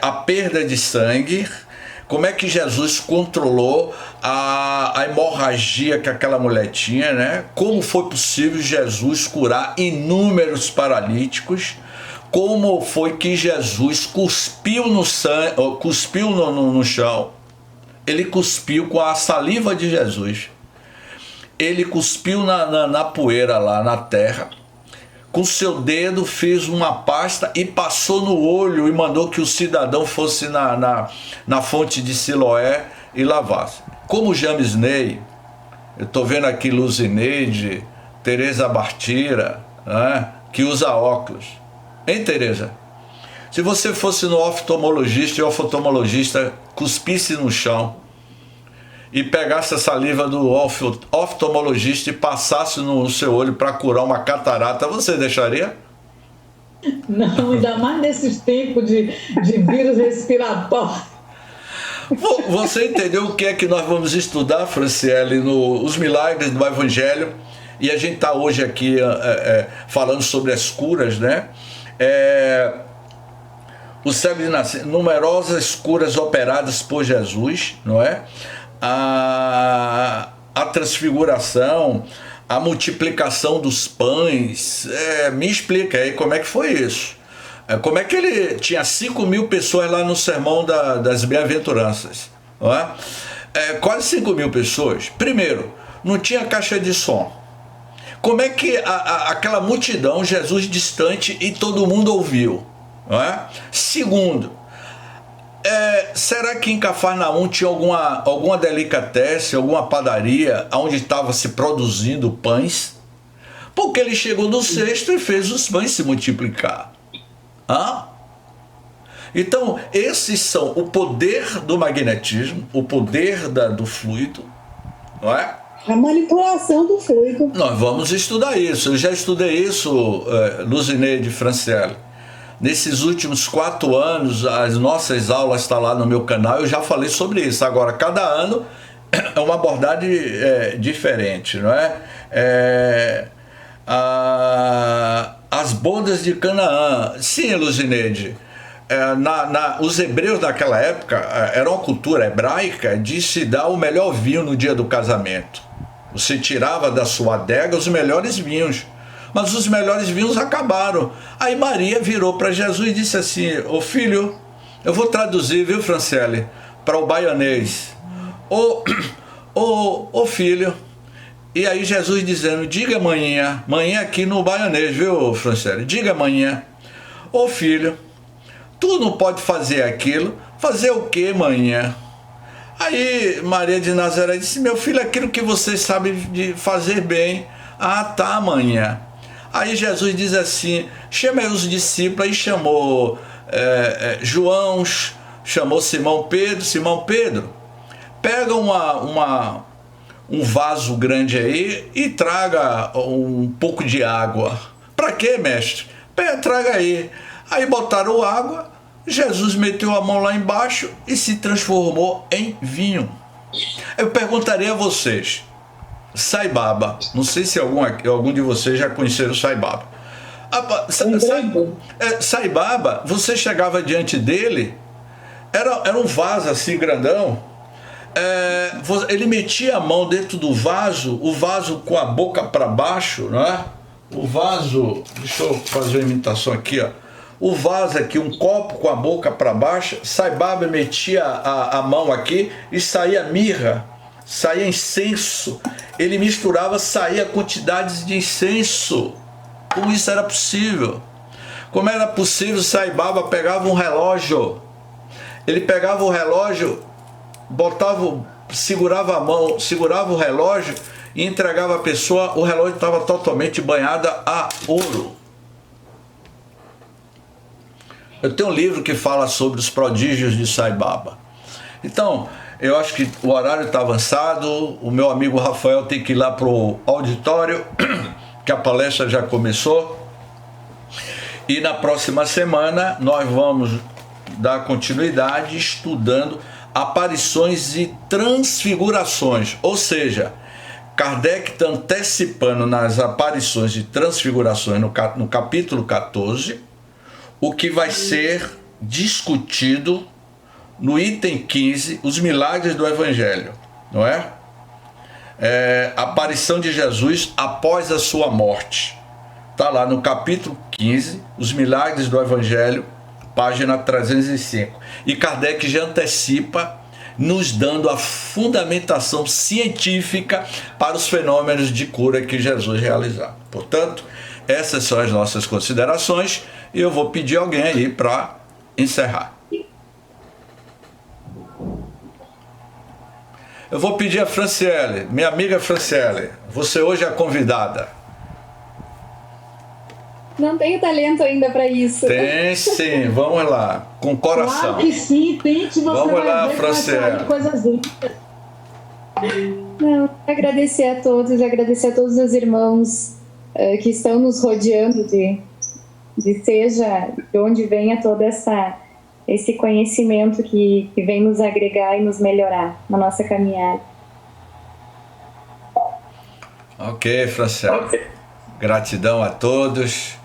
A perda de sangue, como é que Jesus controlou a hemorragia que aquela mulher tinha, né? Como foi possível Jesus curar inúmeros paralíticos? Como foi que Jesus cuspiu no chão? Ele cuspiu com a saliva de Jesus. Ele cuspiu na poeira lá, na terra. Com seu dedo fez uma pasta e passou no olho e mandou que o cidadão fosse na fonte de Siloé e lavasse. Como James Ney, eu estou vendo aqui Luzineide, Tereza Bartira, né, que usa óculos. Hein, Tereza? Se você fosse no oftalmologista e o oftalmologista cuspisse no chão e pegasse a saliva do oftalmologista e passasse no seu olho para curar uma catarata, você deixaria? Não, ainda mais nesses tempos de vírus respiratório. Você entendeu o que é que nós vamos estudar, Franciele, os milagres do Evangelho? E a gente está hoje aqui falando sobre as curas, né? O cego de nascença, numerosas curas operadas por Jesus, não é? A transfiguração, a multiplicação dos pães. Me explica aí como é que foi isso. Como é que ele tinha 5.000 pessoas lá no sermão das bem-aventuranças, não é? Quase 5.000 pessoas. Primeiro, não tinha caixa de som. Como é que aquela multidão, Jesus distante e todo mundo ouviu? Não é? Segundo, será que em Cafarnaum tinha alguma delicatessen, alguma padaria onde estava se produzindo pães? Porque ele chegou no cesto e fez os pães se multiplicar. Então, esses são o poder do magnetismo, o poder do fluido, não é? A manipulação do fluido. Nós vamos estudar isso. Eu já estudei isso, Luzineide Franciele. Nesses últimos 4 anos, as nossas aulas estão lá no meu canal, eu já falei sobre isso. Agora, cada ano é uma abordagem diferente, não é? As bodas de Canaã. Sim, Luzineide. Os hebreus daquela época, era uma cultura hebraica de se dar o melhor vinho no dia do casamento. Você tirava da sua adega os melhores vinhos. Mas os melhores vinhos acabaram. Aí Maria virou para Jesus e disse assim: ô filho, eu vou traduzir, viu, Franciele, para o baianês. Ô filho. E aí Jesus dizendo: diga manhã aqui no baianês, viu, Franciele? Diga manhã, ô filho, tu não pode fazer aquilo. Fazer o que, manhã? Aí Maria de Nazaré disse: meu filho, aquilo que você sabe de fazer bem. Ah, tá, manhã. Aí Jesus diz assim: chama aí os discípulos. Aí chamou João, chamou Simão Pedro, pega um vaso grande aí e traga um pouco de água. Para quê, mestre? Traga aí. Aí botaram água, Jesus meteu a mão lá embaixo e se transformou em vinho. Eu perguntaria a vocês: Sai Baba, não sei se algum de vocês já conheceram Sai Baba. Sai Baba, você chegava diante dele, era um vaso assim grandão, ele metia a mão dentro do vaso, o vaso com a boca para baixo, não é? O vaso, deixa eu fazer uma imitação aqui, ó. O vaso aqui, um copo com a boca para baixo, Sai Baba metia a mão aqui e saía mirra, saía incenso. Ele misturava, saía quantidades de incenso. Como isso era possível? Como era possível? Sai Baba pegava um relógio. Ele pegava o relógio, segurava a mão, segurava o relógio e entregava a pessoa. O relógio estava totalmente banhado a ouro. Eu tenho um livro que fala sobre os prodígios de Sai Baba. Então, eu acho que o horário está avançado. O meu amigo Rafael tem que ir lá para o auditório, que a palestra já começou. E na próxima semana nós vamos dar continuidade estudando aparições e transfigurações. Ou seja, Kardec está antecipando nas aparições e transfigurações no capítulo 14, o que vai ser discutido no item 15, os milagres do Evangelho, não é? A aparição de Jesus após a sua morte. Está lá no capítulo 15, os milagres do Evangelho, página 305. E Kardec já antecipa, nos dando a fundamentação científica para os fenômenos de cura que Jesus realizava. Portanto, essas são as nossas considerações e eu vou pedir alguém aí para encerrar. Eu vou pedir a Franciele, minha amiga Franciele, você hoje é a convidada. Não tenho talento ainda para isso. Tem sim, vamos lá, com coração. Claro que sim, tente, você Vamos vai lá, ver que vai Franciele. sair coisas lindas. Não, agradecer a todos os irmãos que estão nos rodeando de seja de onde venha todo esse conhecimento que vem nos agregar e nos melhorar na nossa caminhada. Ok, Franciele. Gratidão a todos.